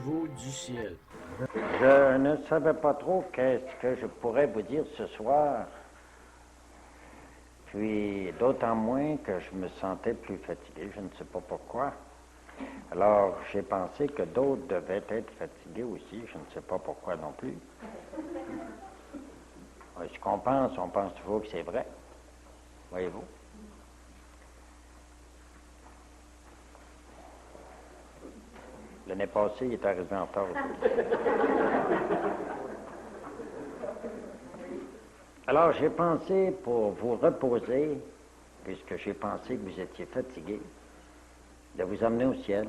niveau du ciel. Je ne savais pas trop qu'est-ce que je pourrais vous dire ce soir, puis d'autant moins que je me sentais plus fatigué, je ne sais pas pourquoi. Alors j'ai pensé que d'autres devaient être fatigués aussi, je ne sais pas pourquoi non plus. Ce qu'on pense, on pense toujours que c'est vrai, voyez-vous. L'année passée, il est arrivé en retard. Alors, j'ai pensé, pour vous reposer, puisque j'ai pensé que vous étiez fatigué, de vous emmener au ciel.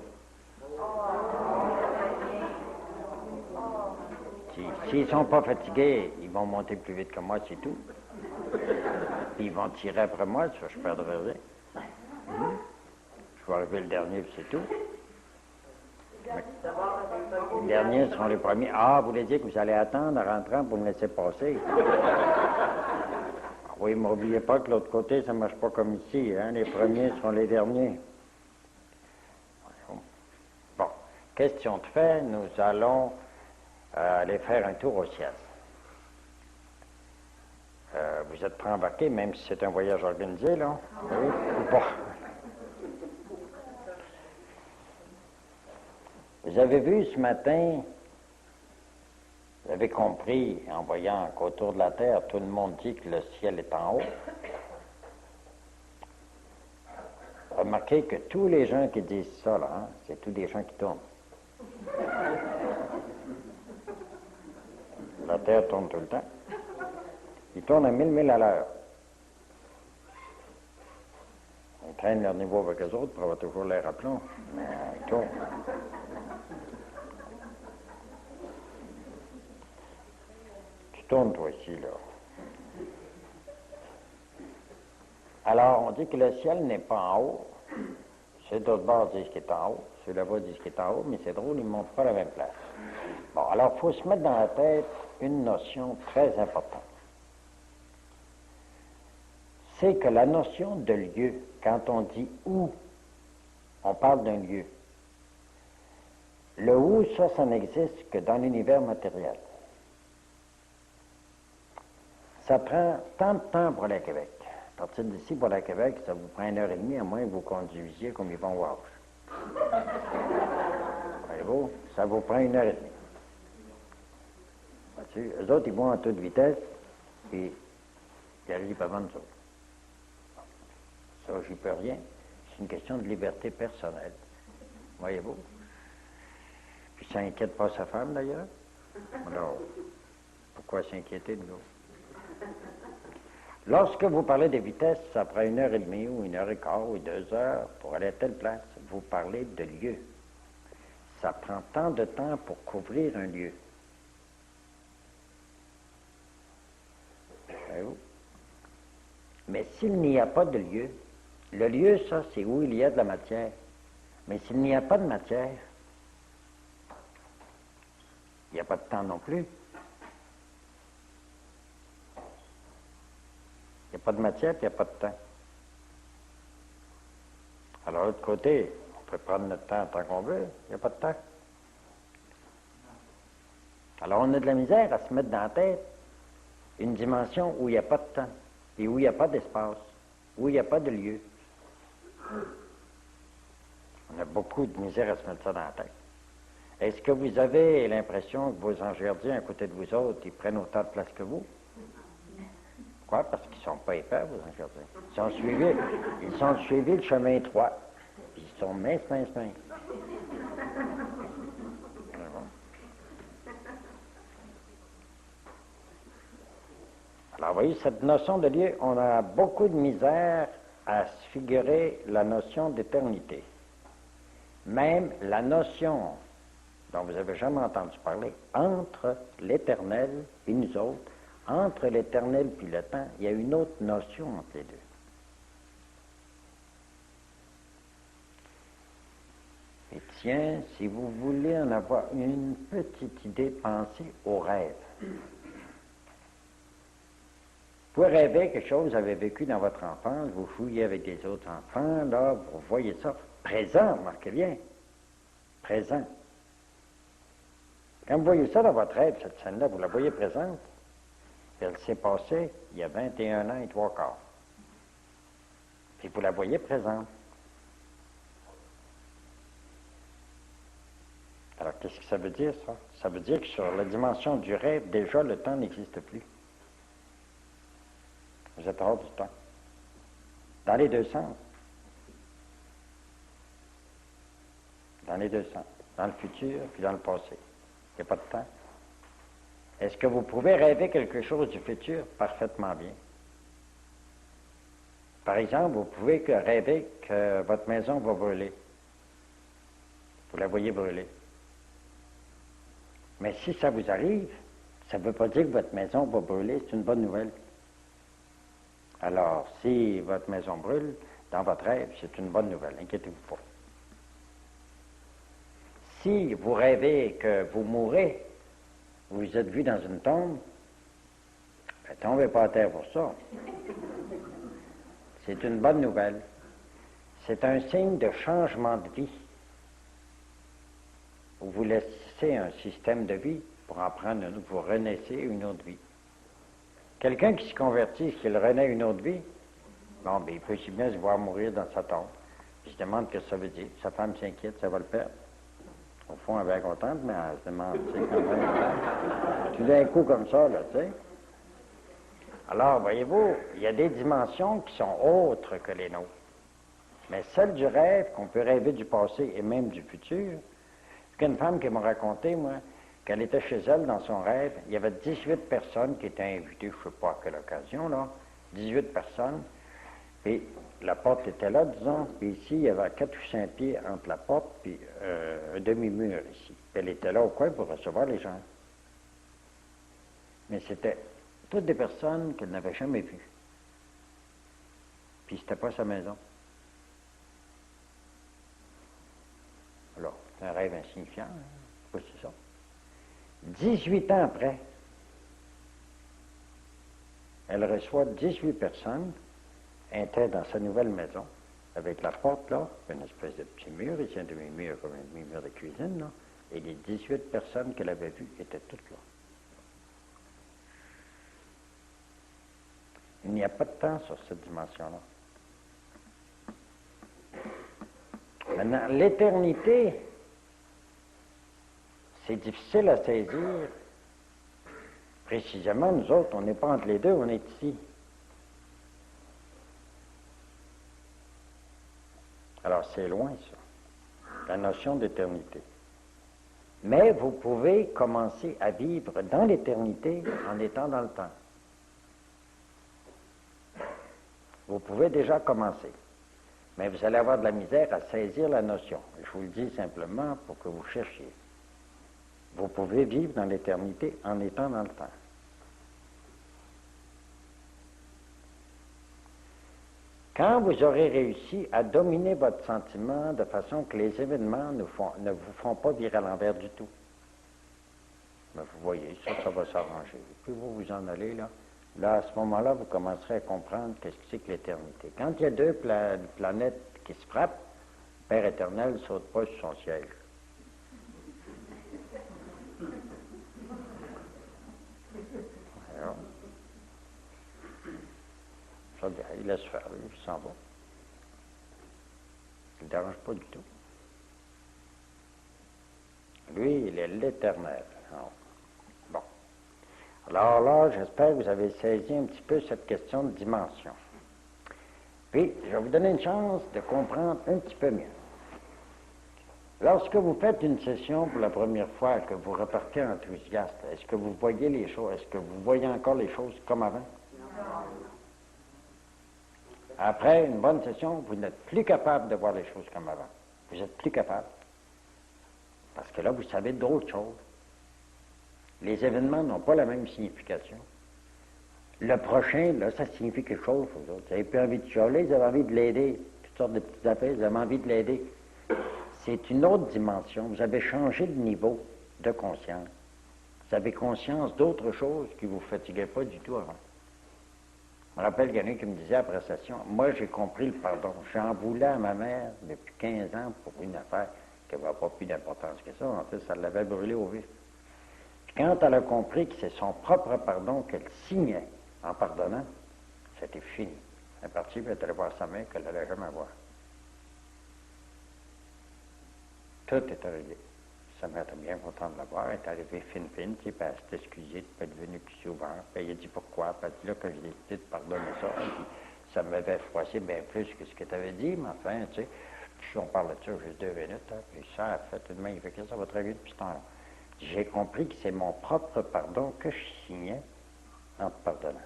S'ils ne sont pas fatigués, ils vont monter plus vite que moi, c'est tout. Puis ils vont tirer après moi, ça, je perdrai rien. Je vais arriver le dernier, puis c'est tout. Les derniers seront les premiers. Ah, vous voulez dire que vous allez attendre en rentrant pour me laisser passer? Oui, mais n'oubliez pas que l'autre côté, ça ne marche pas comme ici. Hein? Les premiers seront les derniers. Bon, question de fait, nous allons aller faire un tour au ciel. Vous êtes prêts à embarquer, même si c'est un voyage organisé, là? Oui ou pas? Vous avez vu ce matin, vous avez compris, en voyant qu'autour de la Terre, tout le monde dit que le ciel est en haut. Remarquez que tous les gens qui disent ça, là, hein, c'est tous des gens qui tournent. La Terre tourne tout le temps. Ils tournent à 1000 milles à l'heure. Ils traînent leur niveau avec eux autres pour avoir toujours l'air à plomb, mais ils tournent. Tu tournes, toi, ici, là. Alors, on dit que le ciel n'est pas en haut. Ceux d'autre bord disent qu'il est en haut. Ceux là-bas disent qu'il est en haut, mais c'est drôle, ils ne montrent pas la même place. Bon, alors, il faut se mettre dans la tête une notion très importante. C'est que la notion de lieu, quand on dit où, on parle d'un lieu. Le où, ça n'existe que dans l'univers matériel. Ça prend tant de temps pour aller à Québec. À partir d'ici, pour aller à Québec, ça vous prend 1h30, à moins que vous conduisiez comme ils vont voir. Voyez-vous, ça vous prend 1h30. Eux autres, ils vont à toute vitesse, et ils arrivent avant nous autres. Ça, j'y peux rien. C'est une question de liberté personnelle. Voyez-vous? Puis ça inquiète pas sa femme, d'ailleurs. Alors, pourquoi s'inquiéter de nous? Lorsque vous parlez de vitesse, ça prend 1h30 ou 1h15 ou 2 heures pour aller à telle place. Vous parlez de lieu. Ça prend tant de temps pour couvrir un lieu. Voyez-vous? Mais s'il n'y a pas de lieu, le lieu, ça, c'est où il y a de la matière. Mais s'il n'y a pas de matière, il n'y a pas de temps non plus. Il n'y a pas de matière, puis il n'y a pas de temps. Alors, de l'autre côté, on peut prendre notre temps tant qu'on veut, il n'y a pas de temps. Alors, on a de la misère à se mettre dans la tête une dimension où il n'y a pas de temps, et où il n'y a pas d'espace, où il n'y a pas de lieu. On a beaucoup de misère à se mettre ça dans la tête. Est-ce que vous avez l'impression que vos anges gardiens à côté de vous autres, ils prennent autant de place que vous? Pourquoi? Parce qu'ils ne sont pas épais, vos anges gardiens. Ils ont suivi le chemin étroit. Puis ils sont minces. Alors, vous voyez, cette notion de lieu, on a beaucoup de misère à se figurer la notion d'éternité. Même la notion dont vous n'avez jamais entendu parler, entre l'éternel et nous autres, entre l'éternel puis le temps, il y a une autre notion entre les deux. Et tiens, si vous voulez en avoir une petite idée, pensez au rêve. Vous pouvez rêver quelque chose que vous avez vécu dans votre enfance, vous fouillez avec des autres enfants, là, vous voyez ça présent, remarquez bien, présent. Quand vous voyez ça dans votre rêve, cette scène-là, vous la voyez présente, elle s'est passée il y a 21 ans et 3/4. Puis vous la voyez présente. Alors, qu'est-ce que ça veut dire, ça? Ça veut dire que sur la dimension du rêve, déjà, le temps n'existe plus. Vous êtes hors du temps. Dans les deux sens. Dans les deux sens. Dans le futur, puis dans le passé. Il n'y a pas de temps. Est-ce que vous pouvez rêver quelque chose du futur? Parfaitement bien. Par exemple, vous pouvez rêver que votre maison va brûler. Vous la voyez brûler. Mais si ça vous arrive, ça ne veut pas dire que votre maison va brûler, c'est une bonne nouvelle. Alors, si votre maison brûle, dans votre rêve, c'est une bonne nouvelle, inquiétez-vous pas. Si vous rêvez que vous mourrez, vous êtes vu dans une tombe, ne tombez pas à terre pour ça. C'est une bonne nouvelle. C'est un signe de changement de vie. Vous laissez un système de vie pour en prendre un autre, vous renaissez une autre vie. Quelqu'un qui se convertit, est-ce qu'il renaît une autre vie? Bon, bien, il peut si bien se voir mourir dans sa tombe. Il se demande ce que ça veut dire. Sa femme s'inquiète, ça va le perdre. Au fond, elle est bien contente, mais elle se demande, tu sais, quand même. Tout d'un coup, comme ça, là, tu sais. Alors, voyez-vous, il y a des dimensions qui sont autres que les nôtres. Mais celle du rêve, qu'on peut rêver du passé et même du futur, c'est qu'une femme qui m'a raconté, moi, qu'elle était chez elle dans son rêve, il y avait 18 personnes qui étaient invitées, je ne sais pas à quelle occasion, là, 18 personnes, et la porte était là, disons, puis ici, il y avait 4 ou 5 pieds entre la porte puis un demi-mur ici. Puis elle était là au coin pour recevoir les gens. Mais c'était toutes des personnes qu'elle n'avait jamais vues. Puis c'était pas sa maison. Alors, c'est un rêve insignifiant, hein? Pourquoi c'est ça? 18 ans après, elle reçoit 18 personnes, était dans sa nouvelle maison, avec la porte là, une espèce de petit mur, ici un demi-mur comme un demi-mur de cuisine, là, et les 18 personnes qu'elle avait vues étaient toutes là. Il n'y a pas de temps sur cette dimension-là. Maintenant, l'éternité, c'est difficile à saisir. Précisément, nous autres, on n'est pas entre les deux, on est ici. Alors, c'est loin, ça, la notion d'éternité. Mais vous pouvez commencer à vivre dans l'éternité en étant dans le temps. Vous pouvez déjà commencer. Mais vous allez avoir de la misère à saisir la notion. Je vous le dis simplement pour que vous cherchiez. Vous pouvez vivre dans l'éternité en étant dans le temps. Quand vous aurez réussi à dominer votre sentiment de façon que les événements ne vous font pas virer à l'envers du tout, mais vous voyez, ça va s'arranger. Puis vous vous en allez là. Là, à ce moment-là, vous commencerez à comprendre qu'est-ce que c'est que l'éternité. Quand il y a deux planètes qui se frappent, le Père éternel ne saute pas sur son siège. Alors, ça, il laisse faire, il s'en va. Il ne dérange pas du tout. Lui, il est l'éternel. Bon. Alors là, j'espère que vous avez saisi un petit peu cette question de dimension. Puis, je vais vous donner une chance de comprendre un petit peu mieux. Lorsque vous faites une session pour la première fois, que vous repartez enthousiaste, est-ce que vous voyez les choses, est-ce que vous voyez encore les choses comme avant? Non. Après une bonne session, vous n'êtes plus capable de voir les choses comme avant. Vous n'êtes plus capable. Parce que là, vous savez d'autres choses. Les événements n'ont pas la même signification. Le prochain, là, ça signifie quelque chose pour vous autres. Vous n'avez plus envie de chialer, vous avez envie de l'aider. Toutes sortes de petites affaires, vous avez envie de l'aider. C'est une autre dimension. Vous avez changé de niveau de conscience. Vous avez conscience d'autres choses qui ne vous fatiguaient pas du tout avant. Je me rappelle qu'il y en a qui me disait après la session, moi j'ai compris le pardon. J'en voulais à ma mère depuis 15 ans pour une affaire qui n'avait pas plus d'importance que ça. En fait, ça l'avait brûlé au vif. Quand elle a compris que c'est son propre pardon qu'elle signait en pardonnant, c'était fini. Elle est partie, puis elle est allée voir sa mère qu'elle n'allait jamais voir. Tout est arrivé. Sa mère était bien contente de la voir. Elle est arrivée fine, puis elle s'est excusée de ne pas être venue plus souvent. Puis elle a dit pourquoi. Puis elle a dit là, quand j'ai décidé de pardonner ça, elle dit, ça m'avait froissé bien plus que ce que tu avais dit, mais enfin, tu sais, puis on parle de ça juste 2 minutes, hein, puis ça a fait une main, il fait que ça va très vite depuis ce temps-là. J'ai compris que c'est mon propre pardon que je signais en te pardonnant.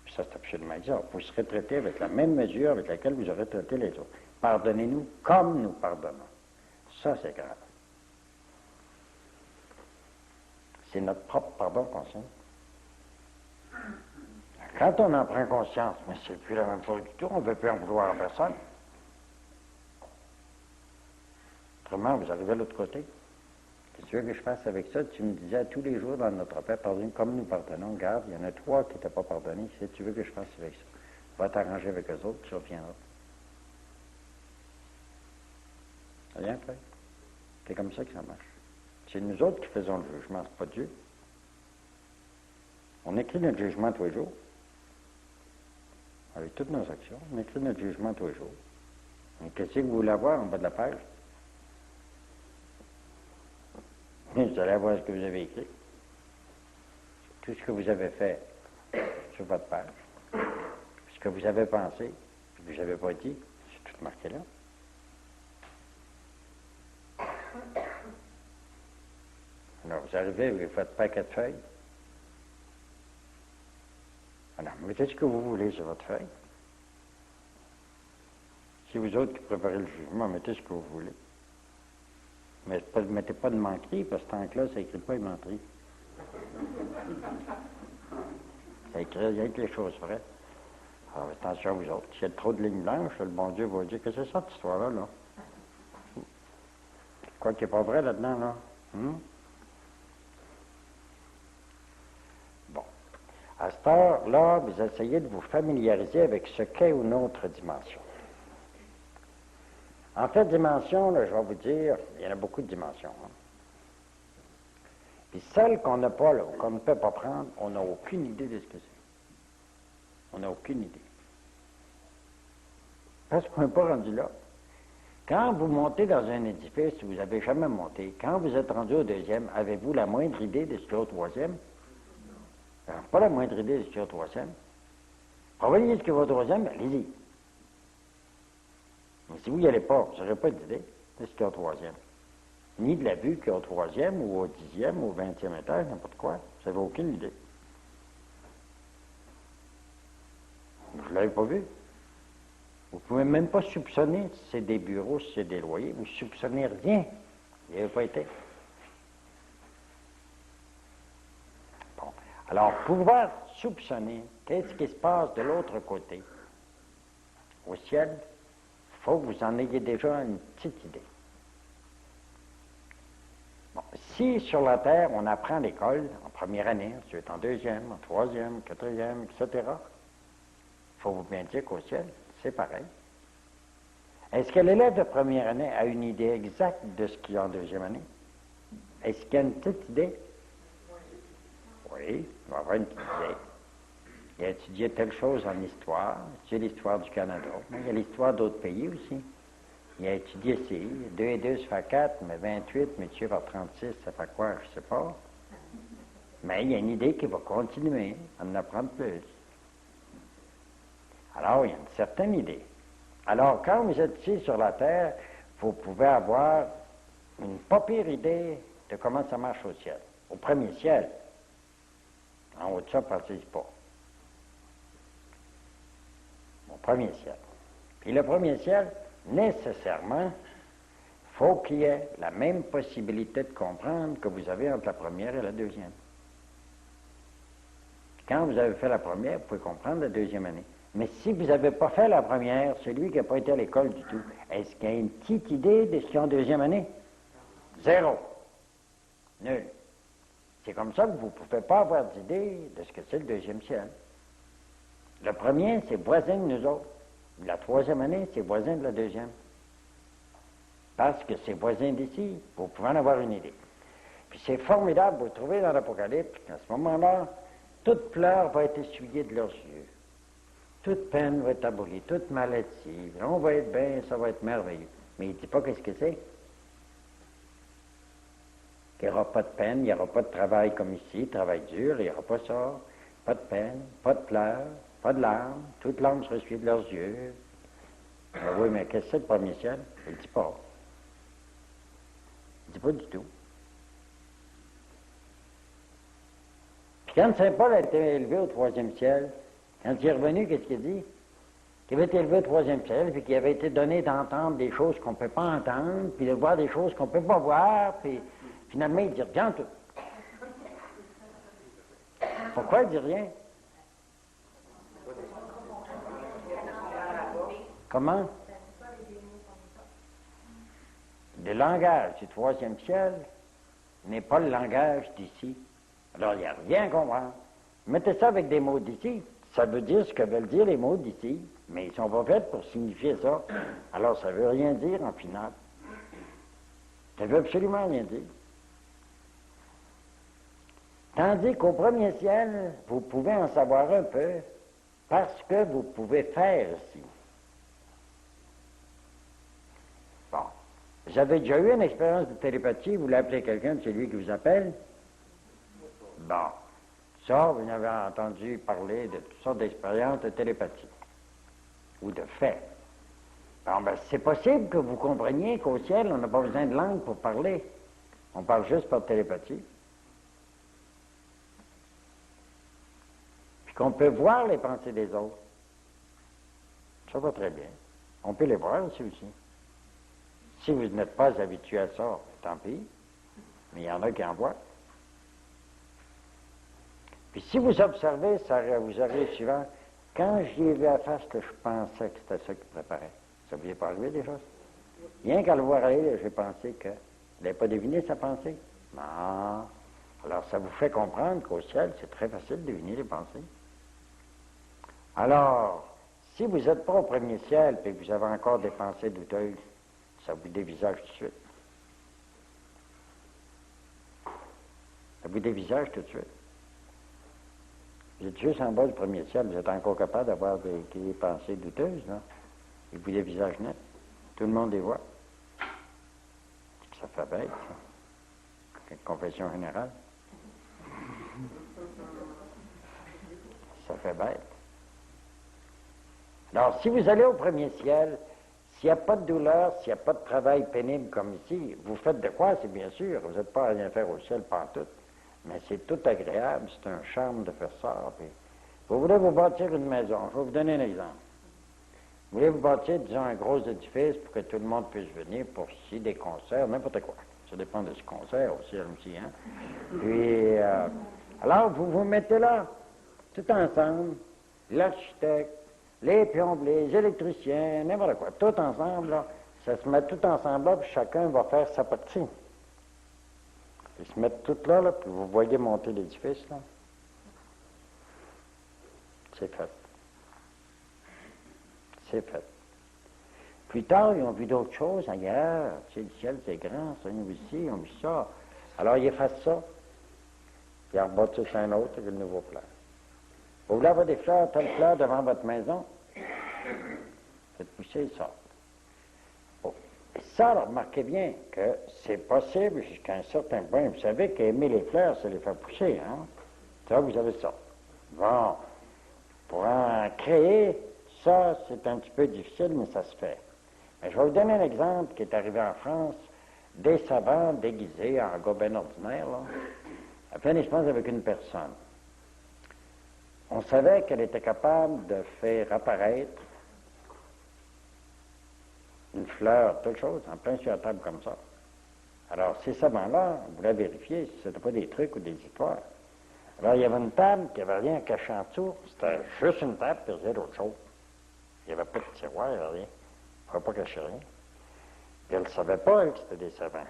Puis ça, c'est absolument exact. Vous serez traité avec la même mesure avec laquelle vous aurez traité les autres. Pardonnez-nous comme nous pardonnons. Ça, c'est grave. C'est notre propre pardon qu'on signe. Quand on en prend conscience, mais c'est plus la même chose du tout, on ne veut plus en vouloir à personne. Autrement, vous arrivez à l'autre côté. Qu'est-ce que tu veux que je fasse avec ça? Tu me disais tous les jours dans notre Père, pardonne comme nous pardonnons. Regarde, il y en a 3 qui t'ont pas pardonné. Qu'est-ce que tu veux que je fasse avec ça? Va t'arranger avec eux autres, tu reviendras. Rien fait. C'est comme ça que ça marche. C'est nous autres qui faisons le jugement, c'est pas Dieu. On écrit notre jugement tous les jours. Avec toutes nos actions, on écrit notre jugement tous les jours. Mais qu'est-ce que vous voulez avoir en bas de la page? Vous allez voir ce que vous avez écrit. Tout ce que vous avez fait sur votre page. Ce que vous avez pensé, ce que vous n'avez pas dit, c'est tout marqué là. Alors, vous arrivez, vous faites paquet de feuilles. Alors, mettez ce que vous voulez sur votre feuille. Si vous autres qui préparez le jugement, mettez ce que vous voulez. Mais ne mettez pas de menterie, parce que tant que là, ça n'écrit pas une menterie. Ça écrit rien que les choses vraies. Alors, attention à vous autres. S'il y a trop de lignes blanches, le bon Dieu va dire que c'est ça, cette histoire-là, là. Quoi qui n'est pas vrai là-dedans, là. Bon. À cette heure-là, vous essayez de vous familiariser avec ce qu'est une autre dimension. En fait, dimension, là, je vais vous dire, il y en a beaucoup de dimensions. Hein. Puis celle qu'on n'a pas, là, qu'on ne peut pas prendre, on n'a aucune idée de ce que c'est. On n'a aucune idée. Parce qu'on n'est pas rendu là. Quand vous montez dans un édifice, vous n'avez jamais monté. Quand vous êtes rendu au 2e, avez-vous la moindre idée de ce qu'il y a au 3e? Alors, pas la moindre idée de ce qu'il y a au 3e. Voyez ce qu'il y a au 3e, allez-y. Mais si vous n'y allez pas, vous n'aurez pas d'idée de ce qu'il y a au 3e. Ni de la vue qu'il y a au 3e, ou au 10e, ou au 20e étage, n'importe quoi. Vous n'avez aucune idée. Vous ne l'avez pas vu. Vous ne pouvez même pas soupçonner si c'est des bureaux, si c'est des loyers. Vous ne soupçonnez rien. Il n'y avait pas été. Bon. Alors, pouvoir soupçonner qu'est-ce qui se passe de l'autre côté, au ciel, il faut que vous en ayez déjà une petite idée. Bon. Si sur la Terre, on apprend à l'école, en première année, ensuite en 2e, en 3e, 4e, etc., il faut vous bien dire qu'au ciel, c'est pareil. Est-ce que l'élève de première année a une idée exacte de ce qu'il y a en 2e année? Est-ce qu'il y a une petite idée? Oui, il va avoir une petite idée. Il a étudié telle chose en histoire, il a l'histoire du Canada, mais il y a l'histoire d'autres pays aussi. Il a étudié ici, 2 et 2, ça fait 4, mais 28, multiplié par 36, ça fait quoi? Je ne sais pas. Mais il y a une idée qui va continuer à en apprendre plus. Alors, il y a une certaine idée. Alors, quand vous êtes ici sur la Terre, vous pouvez avoir une pas pire idée de comment ça marche au ciel. Au premier ciel. En haut de ça, pensez-y pas. Au premier ciel. Puis le premier ciel, nécessairement, il faut qu'il y ait la même possibilité de comprendre que vous avez entre la première et la 2e. Quand vous avez fait la première, vous pouvez comprendre la 2e année. Mais si vous n'avez pas fait la première, celui qui n'a pas été à l'école du tout, est-ce qu'il y a une petite idée de ce qu'il y a en 2e année? 0. Nul. C'est comme ça que vous ne pouvez pas avoir d'idée de ce que c'est le 2e ciel. Le premier, c'est voisin de nous autres. La 3e année, c'est voisin de la 2e. Parce que c'est voisin d'ici, vous pouvez en avoir une idée. Puis c'est formidable, vous trouvez dans l'Apocalypse, qu'à ce moment-là, toute pleurs va être essuyée de leurs yeux. Toute peine va être abolie, toute maladie. On va être bien, ça va être merveilleux. Mais il ne dit pas qu'est-ce que c'est. Il n'y aura pas de peine, il n'y aura pas de travail comme ici, travail dur, il n'y aura pas ça. Pas de peine, pas de pleurs, pas de larmes. Toute larme sera essuyée de leurs yeux. Ah oui, mais qu'est-ce que c'est le premier ciel? Il ne dit pas. Il ne dit pas du tout. Puis quand Saint Paul a été élevé au troisième ciel, quand il est revenu, qu'est-ce qu'il dit? Qu'il avait été élevé au troisième ciel, puis qu'il avait été donné d'entendre des choses qu'on ne peut pas entendre, puis de voir des choses qu'on ne peut pas voir, puis finalement il dit rien tout. Pourquoi il dit rien? Comment? Le langage du troisième ciel n'est pas le langage d'ici. Alors, il n'y a rien à comprendre. Mettez ça avec des mots d'ici, ça veut dire ce que veulent dire les mots d'ici, mais ils ne sont pas faits pour signifier ça. Alors, ça ne veut rien dire en final. Ça ne veut absolument rien dire. Tandis qu'au premier ciel, vous pouvez en savoir un peu parce que vous pouvez faire ici. Bon. J'avais déjà eu une expérience de télépathie, vous l'appelez quelqu'un de celui qui vous appelle? Bon. Ça, vous avez entendu parler de toutes sortes d'expériences de télépathie ou de faits. Bon, ben, c'est possible que vous compreniez qu'au ciel, on n'a pas besoin de langue pour parler. On parle juste par télépathie. Puis qu'on peut voir les pensées des autres. Ça va très bien. On peut les voir ici aussi. Si vous n'êtes pas habitué à ça, tant pis. Mais il y en a qui en voient. Puis si vous observez, ça vous arrive souvent, quand j'y ai vu à face, que je pensais que c'était ça qui préparait. Ça vous est pas arrivé déjà? Rien qu'à le voir aller, j'ai pensé que... Vous n'avez pas deviné sa pensée? Non. Alors ça vous fait comprendre qu'au ciel, c'est très facile de deviner les pensées. Alors, si vous n'êtes pas au premier ciel et que vous avez encore des pensées douteuses, ça vous dévisage tout de suite. Ça vous dévisage tout de suite. Vous êtes juste en bas du premier ciel, vous êtes encore capable d'avoir des pensées douteuses, non? Et vous des visages nets. Tout le monde les voit. Ça fait bête, ça. Une confession générale. Ça fait bête. Alors, si vous allez au premier ciel, s'il n'y a pas de douleur, s'il n'y a pas de travail pénible comme ici, vous faites de quoi, c'est bien sûr. Vous n'êtes pas à rien faire au ciel, pantoute. Mais c'est tout agréable, c'est un charme de faire ça. Puis vous voulez vous bâtir une maison, je vais vous donner un exemple. Vous voulez vous bâtir, disons, un gros édifice pour que tout le monde puisse venir pour ici des concerts, n'importe quoi. Ça dépend de ce concert au ciel aussi, hein. Puis, alors, vous vous mettez là, tout ensemble, l'architecte, les plombiers, les électriciens, n'importe quoi, tout ensemble, là, ça se met tout ensemble là, puis chacun va faire sa partie. Ils se mettent toutes là, puis vous voyez monter l'édifice, là. C'est fait. C'est fait. Plus tard, ils ont vu d'autres choses ailleurs. Tu sais, le ciel, c'est grand, ça, ils ont vu ci, ils ont vu ça. Alors, ils effacent ça. Ils en rebâtissent un autre avec une nouvelle fleur. Vous voulez avoir des fleurs, telle fleur devant votre maison? Faites pousser ça. Oh. Et ça, alors, remarquez bien que c'est possible jusqu'à un certain point. Vous savez qu'aimer les fleurs, c'est les faire pousser, hein? Ça, vous avez ça. Bon. Pour en créer, ça, c'est un petit peu difficile, mais ça se fait. Mais je vais vous donner un exemple qui est arrivé en France. Des savants déguisés en gars bien ordinaire, là, après, je pense, avec une personne. On savait qu'elle était capable de faire apparaître une fleur, toute chose, en plein sur la table comme ça. Alors, ces savants-là, vous voulez vérifier si ce n'était pas des trucs ou des histoires. Alors, il y avait une table qui n'avait rien à cacher en dessous. C'était juste une table qui faisait d'autres choses. Il n'y avait pas de tiroir, il n'y avait rien. Il ne fallait pas cacher rien. Puis elle ne savait pas, elle, que c'était des savants.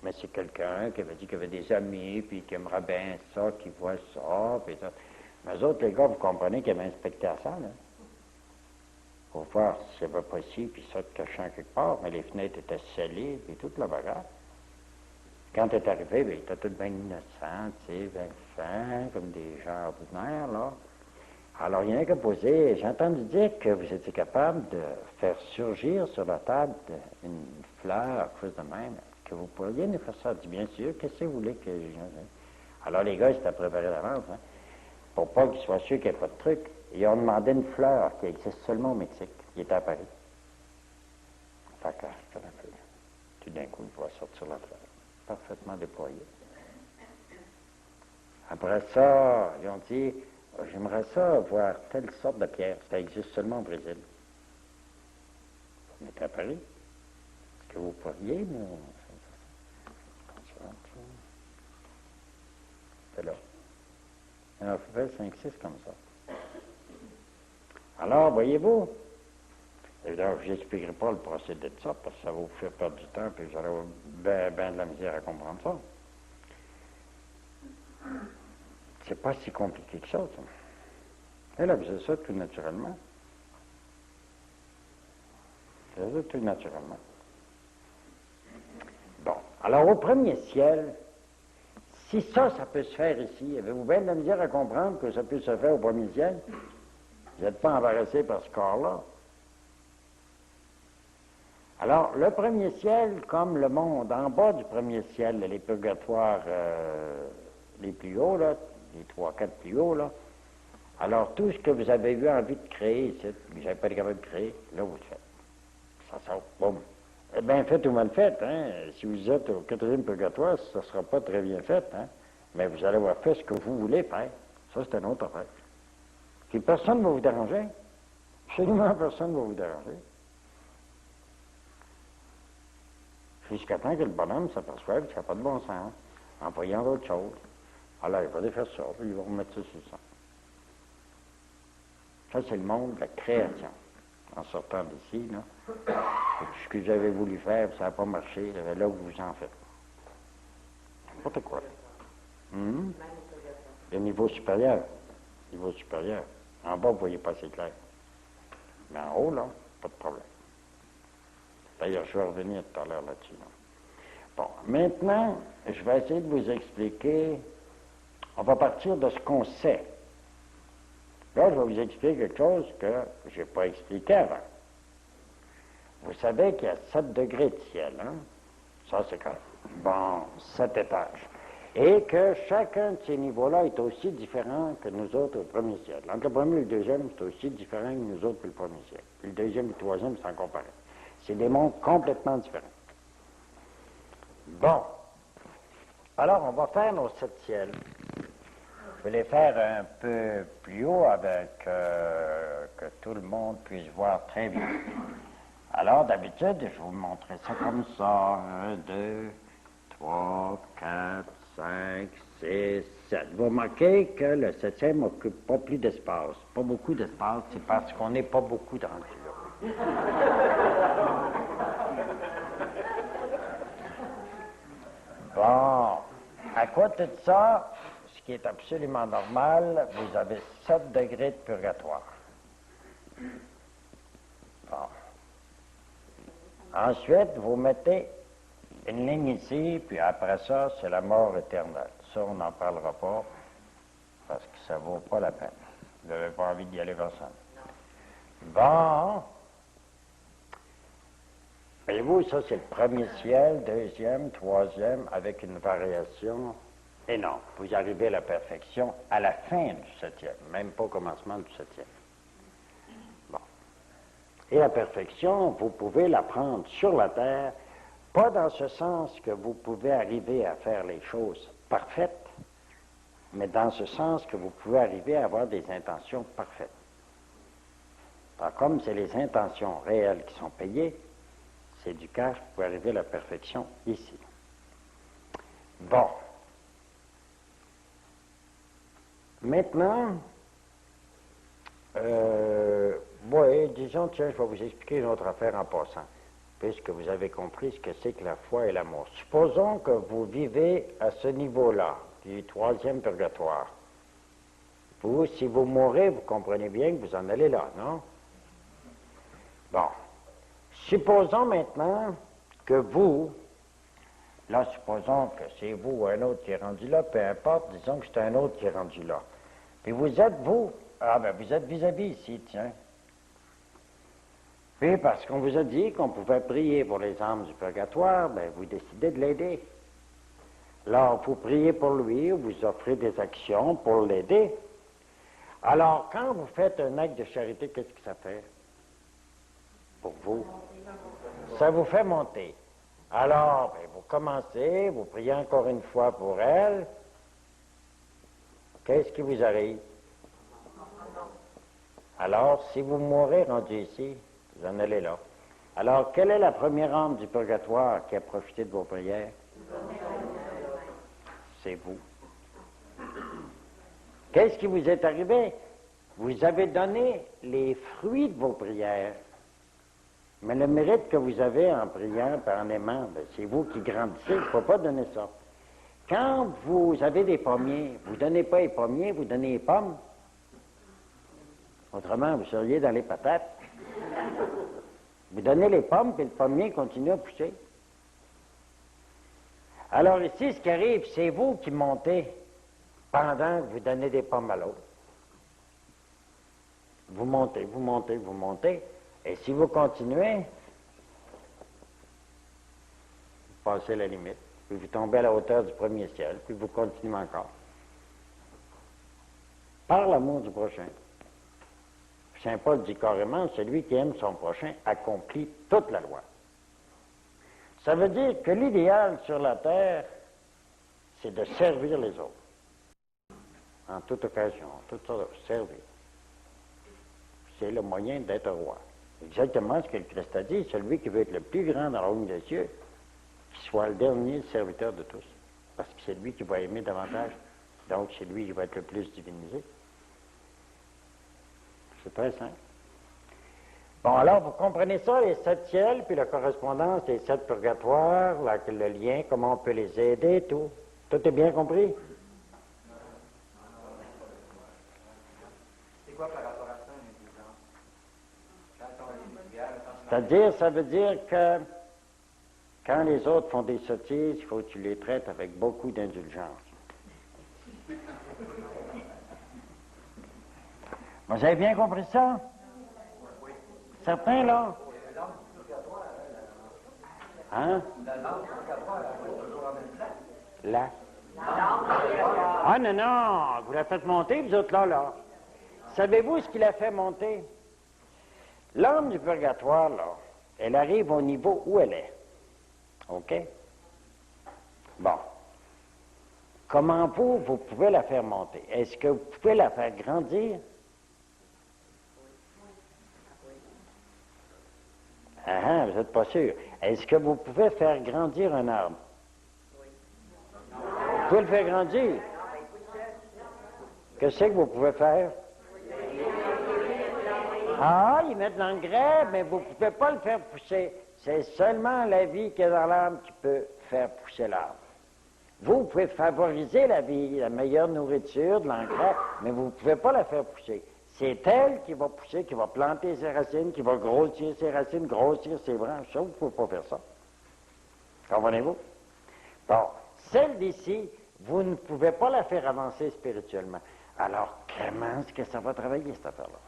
Mais c'est quelqu'un qui avait dit qu'il avait des amis, puis qui aimerait bien ça, qui voit ça, puis ça. Mais eux autres, les gars, vous comprenez qu'ils avaient inspecté à ça, là. Pour voir si c'était pas ici, puis ça de cachant quelque part, mais les fenêtres étaient scellées, puis toute la bagarre. Quand tu es arrivé, bien, tu étais tout bien innocent, tu sais, bien fin, comme des gens ordinaires, là. Alors, il y en a qui a posé, j'ai entendu dire que vous étiez capable de faire surgir sur la table une fleur, quelque chose de même, que vous pourriez nous faire ça. Je dis, bien sûr, qu'est-ce que vous voulez que je... Alors, les gars, ils s'étaient préparés d'avance, hein, pour pas qu'ils soient sûrs qu'il n'y ait pas de truc. Ils ont demandé une fleur qui existe seulement au Mexique, qui était à Paris. Fait que, tout d'un coup, il va sortir la fleur, parfaitement déployée. Après ça, ils ont dit, j'aimerais ça voir telle sorte de pierre. Ça existe seulement au Brésil. On est à Paris. Est-ce que vous pourriez nous... C'est là. Il en fait 5-6 comme ça. Alors, voyez-vous, évidemment, je n'expliquerai pas le procédé de ça, parce que ça va vous faire perdre du temps, puis vous allez avoir bien de la misère à comprendre ça. C'est pas si compliqué que ça. Elle a faisait ça tout naturellement. Elle faisait tout naturellement. Bon, alors au premier ciel, si ça peut se faire ici, avez-vous bien de la misère à comprendre que ça peut se faire au premier ciel? Vous n'êtes pas embarrassé par ce corps-là. Alors, le premier ciel, comme le monde en bas du premier ciel, les purgatoires les plus hauts, là, les 3-4 plus hauts, là, alors tout ce que vous avez eu envie de créer ici, que vous n'avez pas été capable de créer, là, vous le faites. Ça sort, boum. Eh bien fait ou mal fait, hein? Si vous êtes au 4e purgatoire, ça ne sera pas très bien fait, hein? Mais vous allez avoir fait ce que vous voulez faire. Ça, c'est une autre affaire. Puis personne ne va vous déranger. Absolument personne ne va vous déranger. Jusqu'à temps que le bonhomme s'aperçoive qu'il n'y a pas de bon sens, en voyant d'autres choses. Alors, il va défaire ça, puis il va remettre ça sur ça. Ça, c'est le monde de la création. En sortant d'ici, là, ce que j'avais voulu faire, ça n'a pas marché, là où vous en faites. N'importe quoi. Le niveau supérieur. Niveau supérieur. En bas, vous ne voyez pas assez clair. Mais en haut, là, pas de problème. D'ailleurs, je vais revenir tout à l'heure là-dessus. Là. Bon, maintenant, je vais essayer de vous expliquer. On va partir de ce qu'on sait. Là, je vais vous expliquer quelque chose que je n'ai pas expliqué avant. Vous savez qu'il y a 7 degrés de ciel, hein? Ça, c'est quand bon, 7 étages. Et que chacun de ces niveaux-là est aussi différent que nous autres au premier ciel. Entre le premier et le deuxième, c'est aussi différent que nous autres pour le premier ciel. Puis le deuxième et le troisième, c'est encore pareil. C'est des mondes complètement différents. Bon. Alors, on va faire nos 7 ciels. Je vais les faire un peu plus haut avec que tout le monde puisse voir très bien. Alors, d'habitude, je vais vous montrer ça comme ça. 1, 2, 3, 4, 5, 6, 7. Vous remarquez que le 7e n'occupe pas plus d'espace. Pas beaucoup d'espace, c'est parce qu'on n'est pas beaucoup dans le là. Bon, à côté de ça, ce qui est absolument normal, vous avez 7 degrés de purgatoire. Bon. Ensuite, vous mettez une ligne ici, puis après ça, c'est la mort éternelle. Ça, on n'en parlera pas, parce que ça ne vaut pas la peine. Vous n'avez pas envie d'y aller vers ça. Bon. Voyez-vous, ça, c'est le premier ciel, deuxième, troisième, avec une variation énorme. Vous arrivez à la perfection à la fin du 7e, même pas au commencement du 7e. Bon. Et la perfection, vous pouvez la prendre sur la terre, pas dans ce sens que vous pouvez arriver à faire les choses parfaites, mais dans ce sens que vous pouvez arriver à avoir des intentions parfaites. Alors, comme c'est les intentions réelles qui sont payées, c'est du cash, vous pouvez arriver à la perfection ici. Bon. Maintenant, oui, disons, tiens, je vais vous expliquer une autre affaire en passant, puisque vous avez compris ce que c'est que la foi et l'amour. Supposons que vous vivez à ce niveau-là, du 3e purgatoire. Vous, si vous mourrez, vous comprenez bien que vous en allez là, non? Bon. Supposons maintenant que vous, Là, supposons que c'est vous ou un autre qui est rendu là, peu importe, disons que c'est un autre qui est rendu là. Puis vous êtes vous. Ah ben vous êtes vis-à-vis ici, tiens. Puis parce qu'on vous a dit qu'on pouvait prier pour les âmes du purgatoire, ben vous décidez de l'aider. Alors, vous priez pour lui, vous offrez des actions pour l'aider. Alors, quand vous faites un acte de charité, qu'est-ce que ça fait pour vous? Ça vous fait monter. Alors, ben, vous commencez, vous priez encore une fois pour elle. Qu'est-ce qui vous arrive? Alors, si vous mourrez rendu ici, vous en allez là. Alors, quelle est la première âme du purgatoire qui a profité de vos prières? C'est vous. Qu'est-ce qui vous est arrivé? Vous avez donné les fruits de vos prières. Mais le mérite que vous avez en priant, en aimant, ben, c'est vous qui grandissez, il ne faut pas donner ça. Quand vous avez des pommiers, vous ne donnez pas les pommiers, vous donnez les pommes. Autrement, vous seriez dans les patates. Vous donnez les pommes, puis le pommier continue à pousser. Alors ici, ce qui arrive, c'est vous qui montez pendant que vous donnez des pommes à l'autre. Vous montez, vous montez, vous montez. Et si vous continuez, vous passez la limite, puis vous tombez à la hauteur du premier ciel, puis vous continuez encore. Par l'amour du prochain. Saint Paul dit carrément, celui qui aime son prochain accomplit toute la loi. Ça veut dire que l'idéal sur la terre, c'est de servir les autres. En toute occasion, en toute sorte de servir. C'est le moyen d'être roi. Exactement ce que le Christ a dit, celui qui veut être le plus grand dans le royaume des cieux, qu'il soit le dernier serviteur de tous. Parce que c'est lui qui va aimer davantage. Donc, c'est lui qui va être le plus divinisé. C'est très simple. Bon, alors, vous comprenez ça, les 7 ciels, puis la correspondance des 7 purgatoires, là, le lien, comment on peut les aider, tout. Tout est bien compris? C'est quoi par rapport à ça, une intelligence? C'est-à-dire, ça veut dire que quand les autres font des sottises, il faut que tu les traites avec beaucoup d'indulgence. Vous avez bien compris ça? Certains, là? Hein? Là? Ah non, non, vous la faites monter, vous autres là. Savez-vous ce qui la fait monter? L'âme du purgatoire, là, elle arrive au niveau où elle est. OK? Bon. Comment vous pouvez la faire monter? Est-ce que vous pouvez la faire grandir? Ah, vous n'êtes pas sûr. Est-ce que vous pouvez faire grandir un arbre? Vous pouvez le faire grandir? Qu'est-ce que vous pouvez faire? Ah, ils mettent l'engrais, mais vous ne pouvez pas le faire pousser. C'est seulement la vie qui est dans l'arbre qui peut faire pousser l'arbre. Vous pouvez favoriser la vie, la meilleure nourriture, de l'engrais, mais vous ne pouvez pas la faire pousser. C'est elle qui va pousser, qui va planter ses racines, qui va grossir ses racines, grossir ses branches. Ça, vous ne pouvez pas faire ça. Comprenez-vous? Bon, celle d'ici, vous ne pouvez pas la faire avancer spirituellement. Alors, comment est-ce que ça va travailler, cette affaire-là?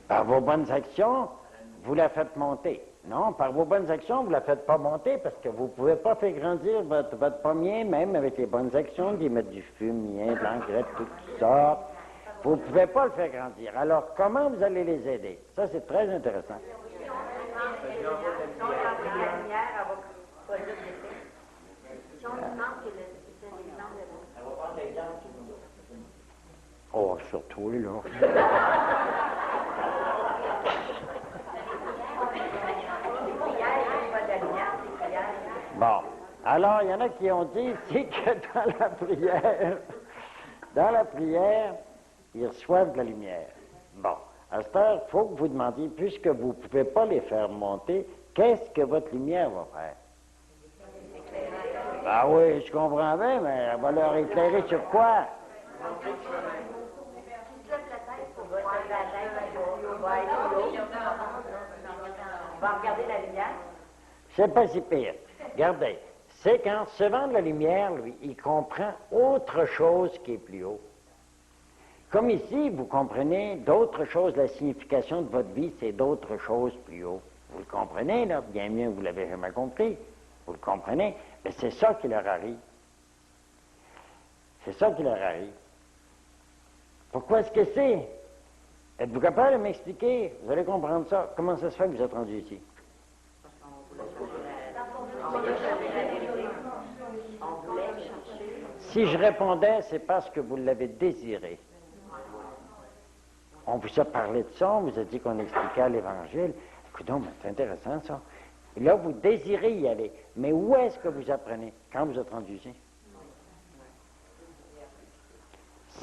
Par vos bonnes actions, vous la faites monter. Non, par vos bonnes actions, vous ne la faites pas monter parce que vous ne pouvez pas faire grandir votre pommier, même avec les bonnes actions, d'y mettre du fumier, de l'engrais, de toutes sortes. Vous ne pouvez pas le faire grandir. Alors, comment vous allez les aider? Ça, c'est très intéressant. Oh, surtout, là. Bon, alors, il y en a qui ont dit ici que dans la prière, ils reçoivent de la lumière. Bon, à cette heure, il faut que vous demandiez, puisque vous ne pouvez pas les faire monter, qu'est-ce que votre lumière va faire? Ah oui, je comprends bien, mais elle va leur éclairer sur quoi? va regarder la lumière. C'est pas si pire. Regardez, c'est quand ce vent de la lumière, lui, il comprend autre chose qui est plus haut. Comme ici, vous comprenez d'autres choses, la signification de votre vie, c'est d'autres choses plus haut. Vous le comprenez, là, bien mieux que vous l'avez jamais compris. Vous le comprenez, mais c'est ça qui leur arrive. C'est ça qui leur arrive. Pourquoi est-ce que c'est? Êtes-vous capable de m'expliquer? Vous allez comprendre ça. Comment ça se fait que vous êtes rendu ici? Si je répondais, c'est parce que vous l'avez désiré. On vous a parlé de ça, on vous a dit qu'on expliquait l'Évangile. Écoutez, c'est intéressant ça. Et là, vous désirez y aller. Mais où est-ce que vous apprenez quand vous êtes rendu ici?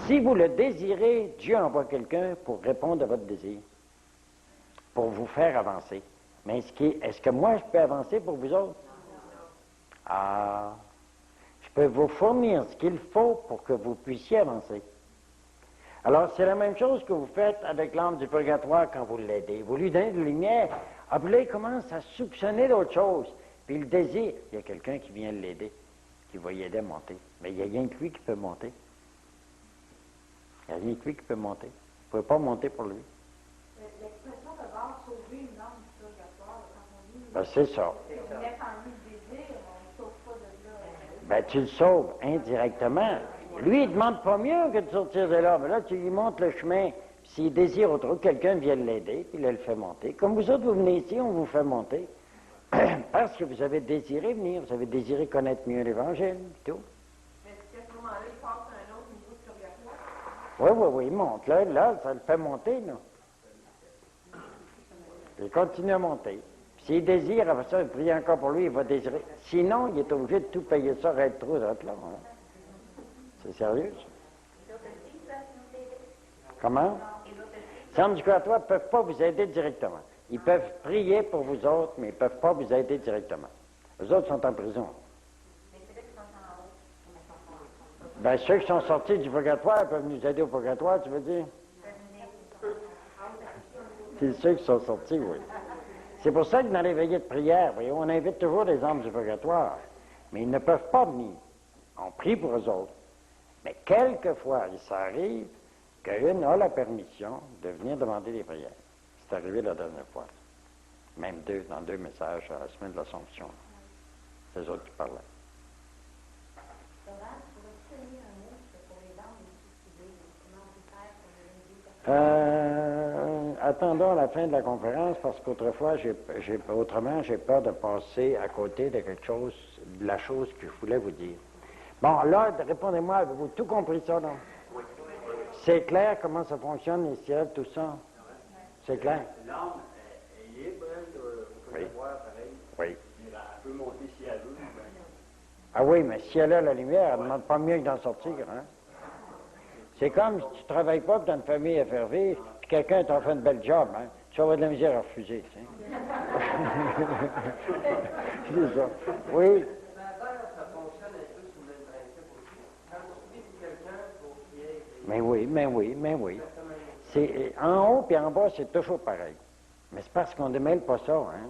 Si vous le désirez, Dieu envoie quelqu'un pour répondre à votre désir, pour vous faire avancer. Mais est-ce que moi, je peux avancer pour vous autres? Ah, je peux vous fournir ce qu'il faut pour que vous puissiez avancer. Alors, c'est la même chose que vous faites avec l'âme du purgatoire quand vous l'aidez. Vous lui donnez de la lumière, puis là, il commence à soupçonner d'autres choses. Puis le désir, il y a quelqu'un qui vient l'aider, qui va y aider à monter. Mais il n'y a rien que lui qui peut monter. Il n'y a rien que lui qui peut monter. Vous ne pouvez pas monter pour lui. L'expression de base, sauver une âme du purgatoire, quand on dit... Ben, c'est ça. Si on met en lui le désir, on ne sauve pas de là. Ben, tu le sauves indirectement. Lui, il ne demande pas mieux que de sortir de là. Mais là, tu lui montres le chemin. S'il désire autre chose, quelqu'un vient l'aider, puis il le fait monter. Comme vous autres, vous venez ici, on vous fait monter. Parce que vous avez désiré venir, vous avez désiré connaître mieux l'Évangile, tout. Mais est-ce qu'à ce moment-là, il passe à un autre niveau de purgatoire? Oui, il monte. Là, ça le fait monter, là. Il continue à monter. S'il désire, après ça, il prie encore pour lui, il va désirer. Sinon, il est obligé de tout payer ça, être trop là. Hein. C'est sérieux, ça? Comment? Les hommes du purgatoire ne peuvent pas vous aider directement. Ils peuvent prier pour vous autres, mais ils ne peuvent pas vous aider directement. Les autres sont en prison. Ben, ceux qui sont sortis du purgatoire peuvent nous aider au purgatoire, tu veux dire? C'est ceux qui sont sortis, oui. C'est pour ça que dans les veillées de prière, voyez, on invite toujours les âmes du purgatoire, mais ils ne peuvent pas venir. On prie pour eux autres. Mais quelquefois, il arrive qu'une a la permission de venir demander des prières. C'est arrivé la dernière fois. Même dans deux messages à la semaine de l'Assomption. C'est eux autres qui parlaient. Attendons la fin de la conférence parce qu'autrefois, autrement, j'ai peur de passer à côté de quelque chose, de la chose que je voulais vous dire. Bon, là, répondez-moi, avez-vous tout compris ça, non? Oui. C'est clair comment ça fonctionne, les ciels, tout ça? C'est clair? L'âme est libre, vous pouvez voir pareil. Oui. Elle peut monter si elle veut. Ah oui, mais si elle a la lumière, elle ne demande pas mieux que d'en sortir, hein? C'est comme si tu ne travailles pas dans une famille à faire vivre, puis quelqu'un t'a fait un bel job, hein? Tu vas avoir de la misère à refuser, tu sais. C'est ça. Oui. Mais oui. C'est, en haut et en bas, c'est toujours pareil. Mais c'est parce qu'on ne démêle pas ça, hein?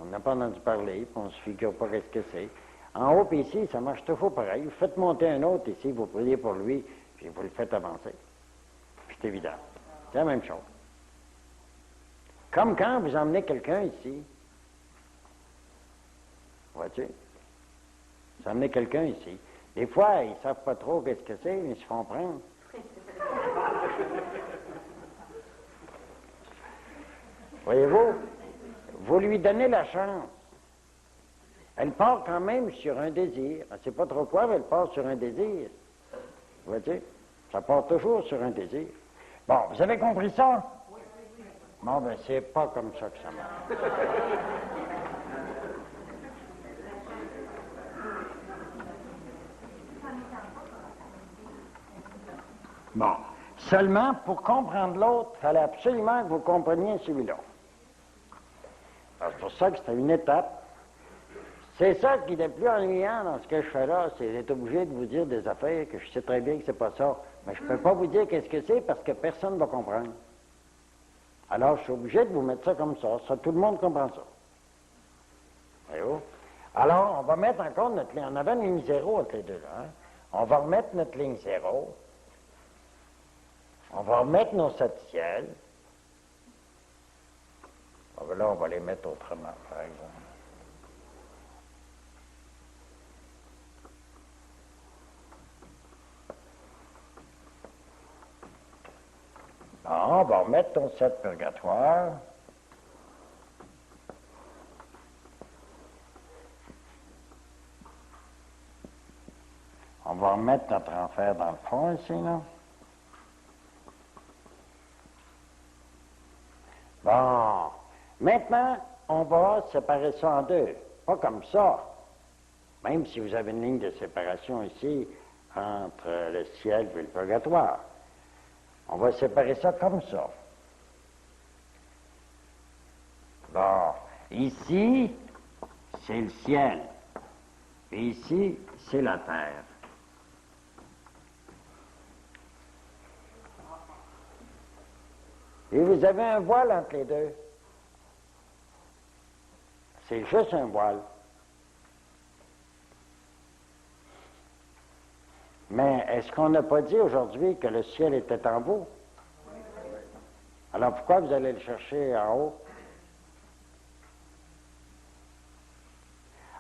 On n'a pas entendu parler, puis on ne se figure pas qu'est-ce que c'est. En haut et ici, ça marche toujours pareil. Vous faites monter un autre ici, vous priez pour lui, puis vous le faites avancer. Puis c'est évident. C'est la même chose. Comme quand vous emmenez quelqu'un ici. Vois-tu? Vous emmenez quelqu'un ici. Des fois, ils ne savent pas trop qu'est-ce que c'est, mais ils se font prendre. Voyez-vous, vous lui donnez la chance. Elle part quand même sur un désir. Elle ne sait pas trop quoi, mais elle part sur un désir. Vois-tu? Ça part toujours sur un désir. Bon, vous avez compris ça? Bon, ben, c'est pas comme ça que ça marche. Bon. Seulement, pour comprendre l'autre, il fallait absolument que vous compreniez celui-là. C'est pour ça que c'était une étape. C'est ça qui est le plus ennuyant dans ce que je fais là, c'est d'être obligé de vous dire des affaires que je sais très bien que c'est pas ça. Mais je ne peux pas vous dire qu'est-ce que c'est parce que personne ne va comprendre. Alors, je suis obligé de vous mettre ça comme ça. Ça, tout le monde comprend ça. Voyez-vous? Alors, on va mettre encore notre ligne. On avait une ligne 0 entre les deux, là. Hein? On va remettre notre ligne 0. On va remettre nos 7 ciels. Bon, ben là, on va les mettre autrement, par exemple. Bon, on va remettre ton 7 purgatoire. On va remettre notre enfer dans le fond ici, là. Bon. Maintenant, on va séparer ça en deux. Pas comme ça. Même si vous avez une ligne de séparation ici entre le ciel et le purgatoire. On va séparer ça comme ça. Bon. Ici, c'est le ciel. Et ici, c'est la terre. Et vous avez un voile entre les deux. C'est juste un voile. Mais est-ce qu'on n'a pas dit aujourd'hui que le ciel était en vous? Alors pourquoi vous allez le chercher en haut?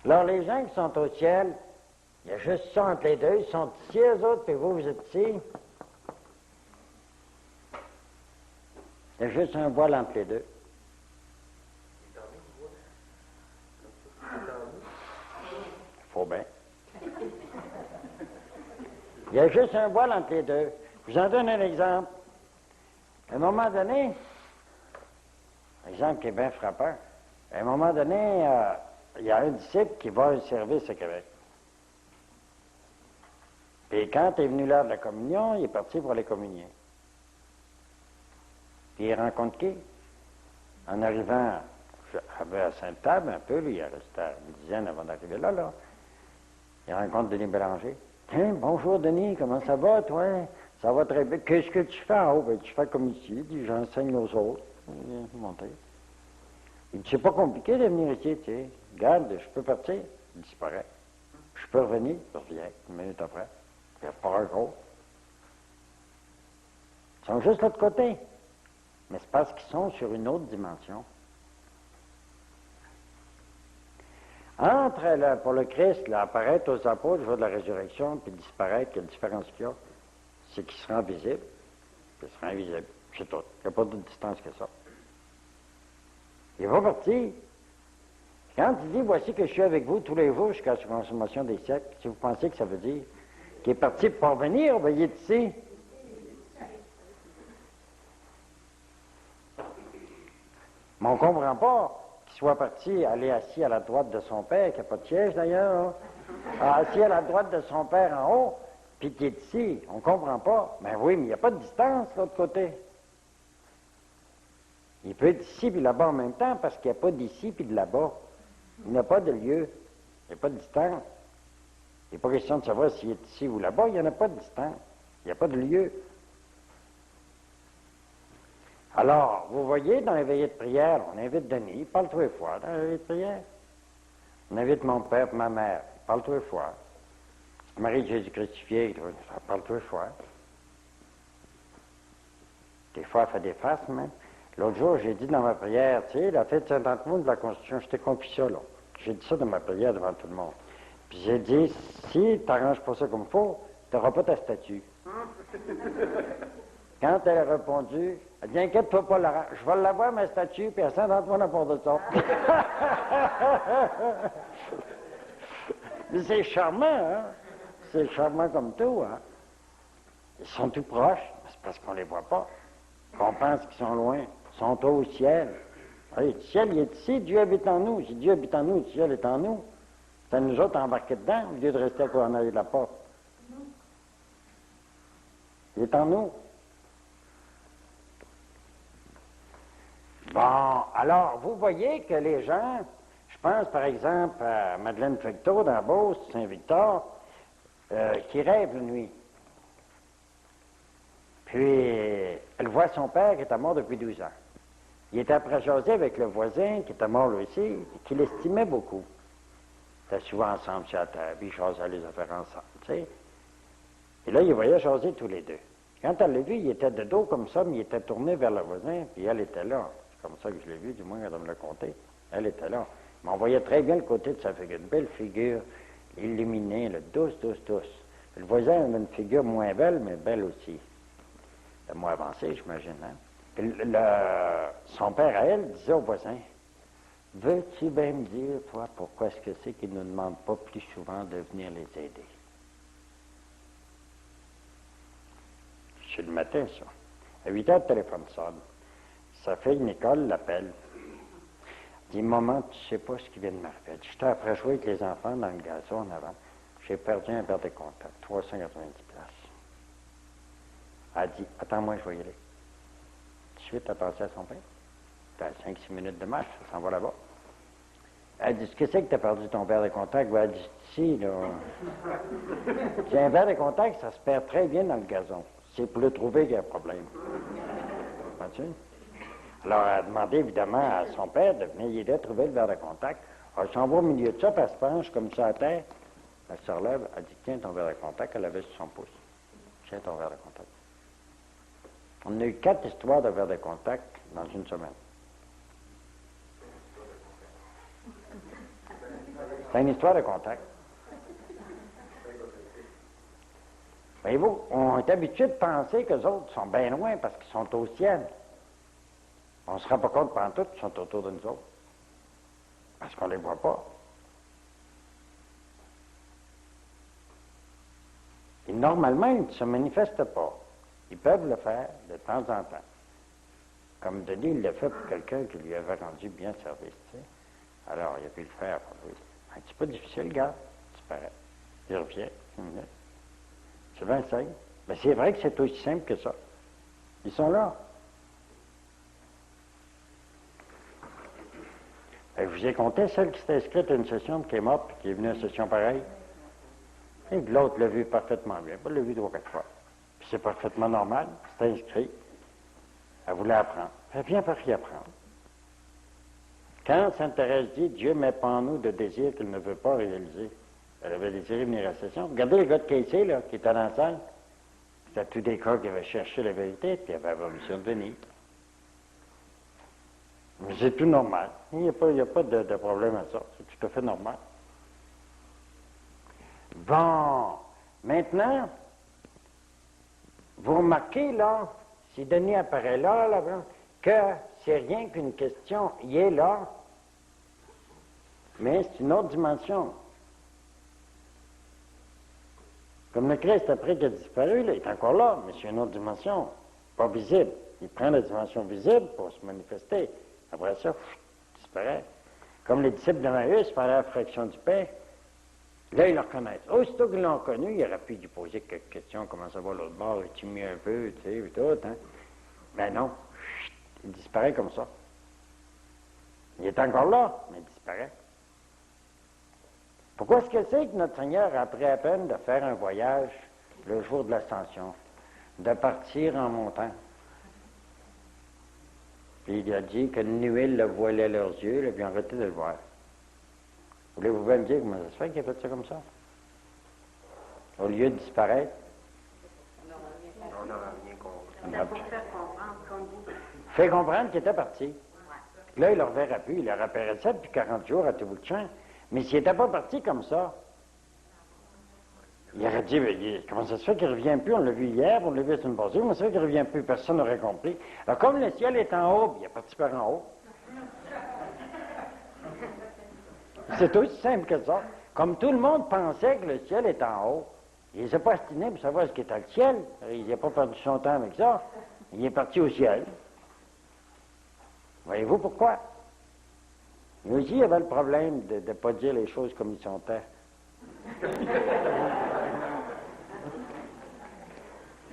Alors les gens qui sont au ciel, il y a juste ça entre les deux, ils sont ici eux autres, puis vous êtes ici. Il y a juste un voile entre les deux. Faut bien. Il y a juste un voile entre les deux. Je vous en donne un exemple. À un moment donné, un exemple qui est bien frappant, à un moment donné, il y a un disciple qui va à un service à Québec. Et quand est venu l'heure de la communion, il est parti pour aller communier. Puis il rencontre qui? En arrivant à Sainte-Table, un peu, lui, il restait une dizaine avant d'arriver là. Il rencontre Denis Bélanger. Tiens, bonjour Denis, comment ça va, toi? Ça va très bien. Qu'est-ce que tu fais en haut? Ben, tu fais comme ici, dit, j'enseigne aux autres. Il vient monter. Il dit, c'est pas compliqué de venir ici, tu sais. Regarde, je peux partir. Il disparaît. Je peux revenir, je reviens, une minute après. Il repart gros. Ils sont juste de l'autre côté. Mais c'est parce qu'ils sont sur une autre dimension. Entre, pour le Christ, là, apparaître aux apôtres le jour de la résurrection, puis disparaître, quelle différence qu'il y a? C'est qu'il sera visible, puis il sera invisible. C'est tout. Il n'y a pas d'autre distance que ça. Il va partir. Quand il dit, voici que je suis avec vous tous les jours jusqu'à la consommation des siècles, si vous pensez que ça veut dire qu'il est parti pour pas venir, ben, il est ici. Mais on ne comprend pas qu'il soit parti aller assis à la droite de son père, qui n'a pas de siège d'ailleurs, hein? Assis à la droite de son père en haut, puis qui est ici. On ne comprend pas. Ben oui, mais il n'y a pas de distance de l'autre côté. Il peut être ici puis là-bas en même temps parce qu'il n'y a pas d'ici puis de là-bas. Il n'y a pas de lieu. Il n'y a pas de distance. Il n'est pas question de savoir s'il est ici ou là-bas. Il n'y en a pas de distance. Il n'y a pas de lieu. Alors, vous voyez, dans les veillées de prière, on invite Denis, il parle tous les fois dans les veillées de prière. On invite mon père et ma mère, il parle tous les fois. Marie de Jésus crucifié, ça parle tous les fois. Des fois, elle fait des faces, même. L'autre jour, j'ai dit dans ma prière, tu sais, la fête de Saint-Antoine de la Constitution, je t'ai confié ça, là. J'ai dit ça dans ma prière devant tout le monde. Puis j'ai dit, si tu n'arranges pas ça comme il faut, tu n'auras pas ta statue. Quand elle a répondu, elle dit, inquiète-toi pas, Laurent, je vais l'avoir, ma statue, puis à Saint-Antoine à part de ça. Mais c'est charmant, hein? C'est charmant comme tout, hein? Ils sont tout proches, c'est parce qu'on les voit pas. On pense qu'ils sont loin, ils sont au ciel. Oui, le ciel, il est ici, Dieu habite en nous. Si Dieu habite en nous, le ciel est en nous. C'est à nous autres embarquer dedans, au lieu de rester à quoi en arrière de la porte. Il est en nous. Bon, alors, vous voyez que les gens, je pense par exemple à Madeleine Fecteau dans Beauce, Saint-Victor, qui rêve la nuit. Puis, elle voit son père qui était mort depuis 12 ans. Il était après jaser avec le voisin qui était mort lui aussi, et qui l'estimait beaucoup. étaient souvent ensemble sur la terre, puis ils jasaient les affaires ensemble, tu sais. Et là, ils voyaient jaser tous les deux. Quand elle l'a vu, il était de dos comme ça, mais il était tourné vers le voisin, puis elle était là. C'est comme ça que je l'ai vu, du moins quand on me l'a conté. Elle était là. Mais on voyait très bien le côté de sa figure. Une belle figure, illuminée, là, douce, douce, douce. Le voisin avait une figure moins belle, mais belle aussi. Le moins avancé, j'imagine. Hein? Puis son père, à elle, disait au voisin, « Veux-tu bien me dire, toi, pourquoi est-ce que c'est qu'ils ne nous demandent pas plus souvent de venir les aider? » C'est le matin, ça. À 8 heures, le téléphone sonne. Sa fille, Nicole, l'appelle. Elle dit, « Maman, tu sais pas ce qui vient de m'arriver. » Elle dit, « J'étais après jouer avec les enfants dans le gazon en avant. J'ai perdu un verre de contact, 390 places. » Elle dit, « Attends-moi, je vais y aller. » Tout de suite, elle a pensé à son père. T'as 5-6 minutes de marche, ça s'en va là-bas. Elle dit, « Qu'est-ce que tu as perdu ton verre de contact? » Elle dit, « Si, là. J'ai un verre de contact, ça se perd très bien dans le gazon. C'est pour le trouver qu'il y a un problème. » Vois-tu? Alors, elle a demandé évidemment à son père de venir aider à trouver le verre de contact. Alors, elle s'en va au milieu de ça, puis elle se penche comme ça à terre. Elle se relève, elle dit, « Tiens ton verre de contact. » Elle avait sur son pouce. « Tiens ton verre de contact. » On a eu 4 histoires de verre de contact dans une semaine. C'est une histoire de contact. Voyez-vous, on est habitué de penser que les autres sont bien loin parce qu'ils sont au ciel. On ne se rend pas compte pendant tout qu'ils sont autour de nous autres. Parce qu'on ne les voit pas. Et normalement, ils ne se manifestent pas. Ils peuvent le faire de temps en temps. Comme Denis, il l'a fait pour quelqu'un qui lui avait rendu bien service. Tu sais. Alors, il a pu le faire pour lui. Un petit peu difficile, gars. Disparaît. Il revient, 1 minute. C'est 25. Mais c'est vrai que c'est aussi simple que ça. Ils sont là. Et je vous ai compté celle qui s'était inscrite à une session, qui est morte, puis qui est venue à une session pareille. Et l'autre l'a vu parfaitement bien. Elle l'a vu 3 ou 4 fois. Puis c'est parfaitement normal. C'est inscrit. Elle voulait apprendre. Elle a bien appris à apprendre. Quand Sainte Thérèse dit « Dieu met pas en nous de désirs qu'il ne veut pas réaliser », elle avait désiré venir à la session. Regardez le gars de Casey, là, qui était dans la salle. C'était tous des cas qui avaient cherché la vérité, puis il avait la permission de venir. Mais c'est tout normal. Il n'y a pas de problème à ça. C'est tout à fait normal. Bon. Maintenant, vous remarquez, là, si Denis apparaît là, que c'est rien qu'une question. Il est là, mais c'est une autre dimension. Comme le Christ, après qu'il a disparu, là, il est encore là, mais c'est une autre dimension, pas visible. Il prend la dimension visible pour se manifester. Après ça, il disparaît. Comme les disciples d'Emmaüs parlaient à la fraction du pain, là, ils le reconnaissent. Aussitôt qu'ils l'ont connu, il aurait pu lui poser quelques questions, comment ça va l'autre bord, est-il mis un peu, tu sais, et tout, hein. Mais non, il disparaît comme ça. Il est encore là, mais il disparaît. Pourquoi est-ce que c'est que notre Seigneur a pris à peine de faire un voyage le jour de l'ascension, de partir en montant? Puis il a dit que une nuée le voilait leurs yeux, là, puis ils ont arrêté de le voir. Voulez-vous bien me dire comment ça se fait qu'il a fait ça comme ça? Au lieu de disparaître? On n'aura rien compris. On n'a pas fait comprendre qu'on dit. Fait comprendre qu'il était parti. Là, il ne le reverra plus. Il a rapparaît ça depuis 40 jours à tout bout de champ. Mais s'il n'était pas parti comme ça, il aurait dit, comment ça se fait qu'il ne revient plus? On l'a vu hier, on l'a vu la semaine passée, comment ça se fait qu'il ne revient plus? Personne n'aurait compris. Alors, comme le ciel est en haut, il est parti par en haut. C'est aussi simple que ça. Comme tout le monde pensait que le ciel est en haut, il ne s'est pas astiné pour savoir ce qu'était le ciel. Il n'a pas perdu son temps avec ça. Il est parti au ciel. Voyez-vous pourquoi? Lui aussi, il avait le problème de ne pas dire les choses comme ils sont.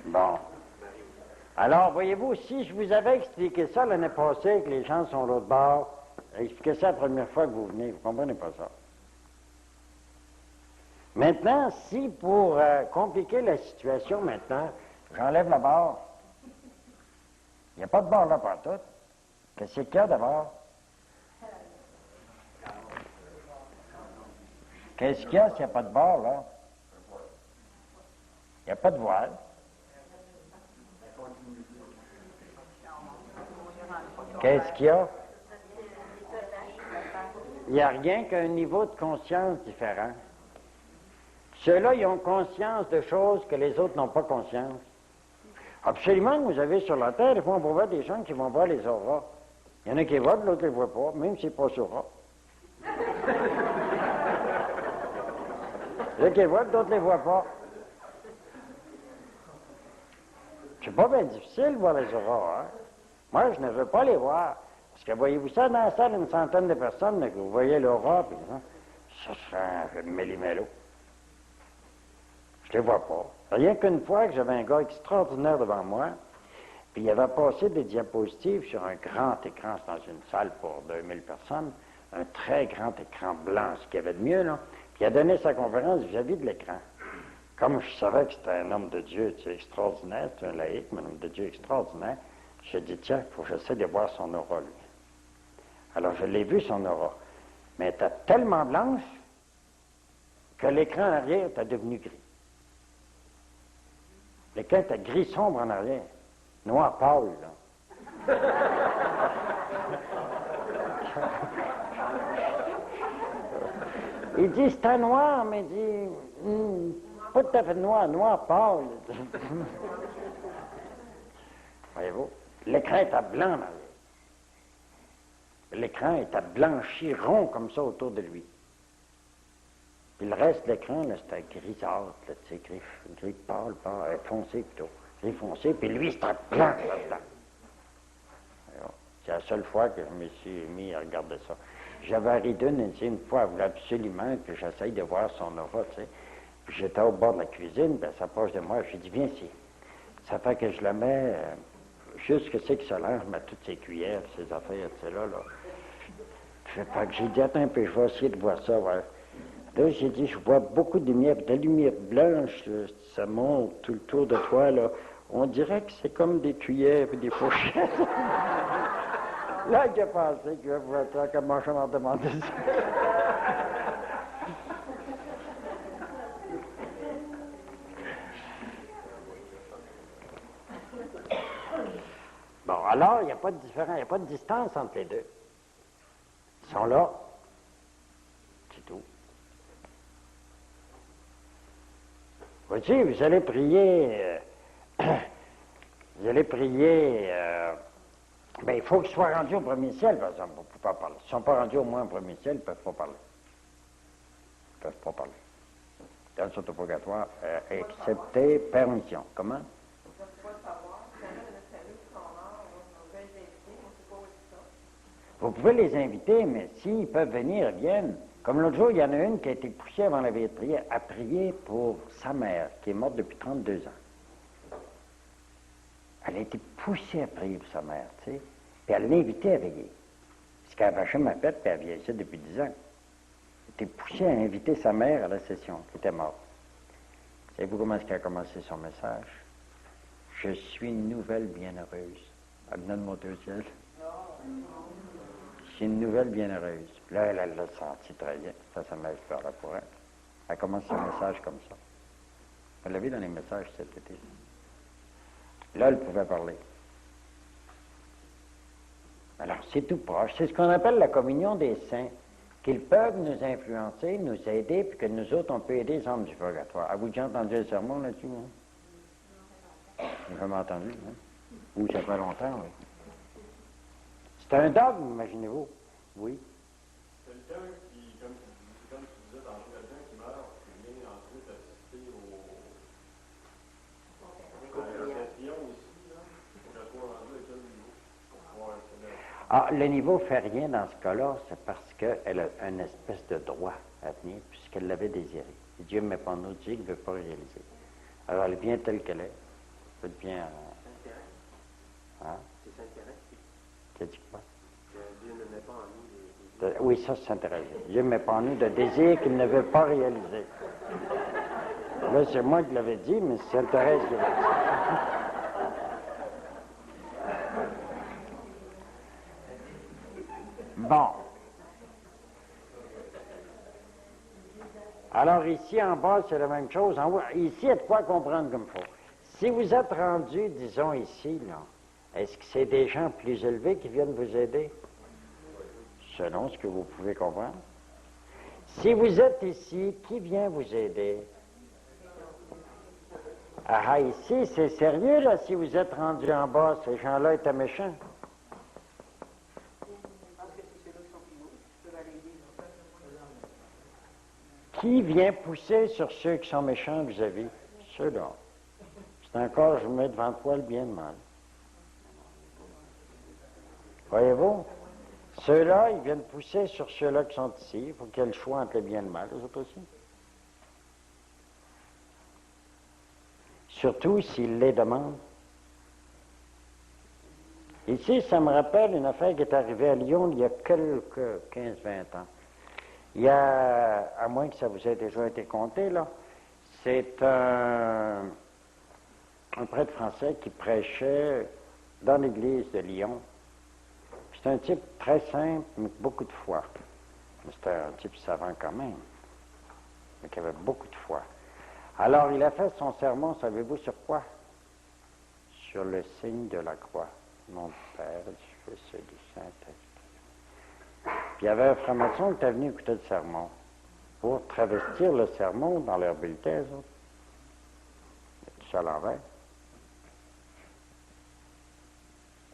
Bon. Alors, voyez-vous, si je vous avais expliqué ça l'année passée, que les gens sont l'autre bord, expliquez ça la première fois que vous venez, vous ne comprenez pas ça. Maintenant, si pour compliquer la situation maintenant, j'enlève la barre, il n'y a pas de barre là partout. Qu'est-ce qu'il y a d'abord? Qu'est-ce qu'il y a s'il n'y a pas de bord, là? Il n'y a pas de voile. Qu'est-ce qu'il y a? Il n'y a rien qu'un niveau de conscience différent. Ceux-là, ils ont conscience de choses que les autres n'ont pas conscience. Absolument, vous avez sur la Terre, des fois, on va voir des gens qui vont voir les auras. Il y en a qui les voient, l'autre ne les voit pas, même s'il n'est pas sur aura. Il y en a qui les voient, d'autres ne les voient pas. C'est pas bien difficile de voir les auras, hein? Moi, je ne veux pas les voir. Parce que voyez-vous ça dans la salle, une centaine de personnes, là, que vous voyez l'aura, puis ça serait un méli-mélo. Je les vois pas. Rien qu'une fois que j'avais un gars extraordinaire devant moi, puis il avait passé des diapositives sur un grand écran, c'est dans une salle pour 2000 personnes, un très grand écran blanc, ce qu'il y avait de mieux, là. Puis il a donné sa conférence vis-à-vis de l'écran. Comme je savais que c'était un homme de Dieu, tu sais, extraordinaire, c'est un laïc, mais un homme de Dieu extraordinaire, j'ai dit, tiens, il faut que j'essaie de voir son aura, lui. Alors je l'ai vu, son aura. Mais elle était tellement blanche que l'écran en arrière était devenu gris. L'écran était gris sombre en arrière. Noir pâle, là. Il dit, c'était noir, mais il dit, pas tout à fait noir, noir pâle. Voyez-vous, l'écran était blanc en arrière. L'écran était blanchi, rond comme ça autour de lui. Puis le reste de l'écran, là, c'était grisâtre, là, tu sais, gris pâle, foncé plutôt. Gris foncé, puis lui, c'était blanc là-dedans. C'est la seule fois que je me suis mis à regarder ça. J'avais ri une fois, elle voulait absolument que j'essaye de voir son aura, tu sais. Puis j'étais au bord de la cuisine, puis elle s'approche de moi, je lui dis, viens ici. Ça fait que je la mets, juste que c'est que ça l'air, je mets toutes ses cuillères, ses affaires, tu sais, là. Fait que j'ai dit, attends un peu, je vais essayer de voir ça, ouais. Là, j'ai dit, je vois beaucoup de lumière, de la lumière blanche, ça monte tout le tour de toi, là. On dirait que c'est comme des cuillères et des fourchettes. Là, j'ai pensé que je vois ça, comment je m'en demandais ça. Bon, alors, il n'y a pas de différence, il n'y a pas de distance entre les deux. Ils sont là. C'est tout. Voici, vous allez prier, ben, il faut qu'ils soient rendus au premier ciel, par exemple, pour pouvoir parler. S'ils ne sont pas rendus au moins au premier ciel, ils ne peuvent pas parler. Ils ne peuvent pas parler. Dans le purgatoire, excepté permission. Comment? Vous pouvez les inviter, mais s'ils peuvent venir, ils viennent. Comme l'autre jour, il y en a une qui a été poussée avant la veillée de prière à prier pour sa mère, qui est morte depuis 32 ans. Elle a été poussée à prier pour sa mère, tu sais, puis elle l'a invitée à veiller. Parce qu'elle avait jamais fait, puis elle vieillissait depuis 10 ans. Elle a été poussée à inviter sa mère à la session, qui était morte. Savez-vous comment est-ce qu'elle a commencé son message? Je suis une nouvelle bienheureuse. Elle venait de monter au ciel. C'est une nouvelle bienheureuse. Là, elle l'a senti très bien. Ça m'a fait là pour elle. Elle commence son message comme ça. Elle l'a vu dans les messages cet été. Là, elle pouvait parler. Alors, c'est tout proche. C'est ce qu'on appelle la communion des saints, qu'ils peuvent nous influencer, nous aider, puis que nous autres, on peut aider les hommes du purgatoire. Avez-vous déjà entendu un sermon là-dessus? Hein? Vous avez jamais entendu, hein? Ou ça fait longtemps, oui. C'est un dogme, imaginez-vous. Oui. Quelqu'un qui, comme tu disais tantôt, quelqu'un qui meurt, qui vient ensuite assister à la session ici, là, pour qu'elle soit rendue à quel niveau? Pour pouvoir être là. Le niveau ne fait rien dans ce cas-là, c'est parce qu'elle a une espèce de droit à venir, puisqu'elle l'avait désiré. Et Dieu ne met pas en autre Dieu qui ne veut pas réaliser. Alors elle vient telle qu'elle est. Elle devient... Hein? C'est Saint-Thérèse. Tu as dit quoi? Dieu ne met pas en nous des Oui, ça, c'est Saint-Thérèse. Dieu ne met pas en nous de désirs qu'il ne veut pas réaliser. Là, c'est moi qui l'avais dit, mais c'est Sainte-Thérèse qui l'avait dit. Bon. Alors ici, en bas, c'est la même chose. En haut, ici, il y a de quoi comprendre comme il faut. Si vous êtes rendu, disons ici, là, est-ce que c'est des gens plus élevés qui viennent vous aider? Selon ce que vous pouvez comprendre. Si vous êtes ici, qui vient vous aider? Ah, ici, c'est sérieux, là, si vous êtes rendu en bas, ces gens-là étaient méchants. Qui vient pousser sur ceux qui sont méchants vis-à-vis? Ceux-là. C'est encore, je vous mets devant toi le bien et le mal. Voyez-vous? Ceux-là, ils viennent pousser sur ceux-là qui sont ici. Il faut qu'il y ait le choix entre le bien et le mal, eux autres aussi. Surtout s'ils les demandent. Ici, ça me rappelle une affaire qui est arrivée à Lyon il y a quelques 15-20 ans. Il y a, à moins que ça vous ait déjà été conté, là, c'est un prêtre français qui prêchait dans l'église de Lyon. C'est un type très simple, mais beaucoup de foi. C'était un type savant quand même, mais qui avait beaucoup de foi. Alors, il a fait son sermon, savez-vous sur quoi? Sur le signe de la croix. Nom du Père, du Fils et du Saint-Esprit. Puis il y avait un franc-maçon qui était venu écouter le sermon pour travestir le sermon dans leur bulletin, eux autres. Tout ça à l'envers.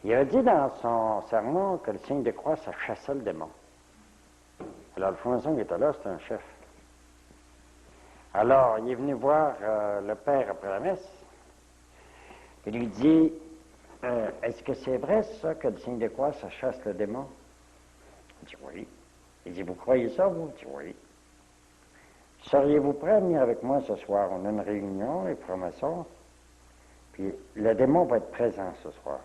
Il a dit dans son sermon que le signe de croix, ça chassait le démon. Alors le franc-maçon qui était là, c'était un chef. Alors, il est venu voir le père après la messe. Il lui dit, est-ce que c'est vrai, ça, que le signe de croix, ça chasse le démon? Il dit oui. Il dit, vous croyez ça, vous? Il dit oui. Seriez-vous prêt à venir avec moi ce soir? On a une réunion, les francs-maçons, puis le démon va être présent ce soir.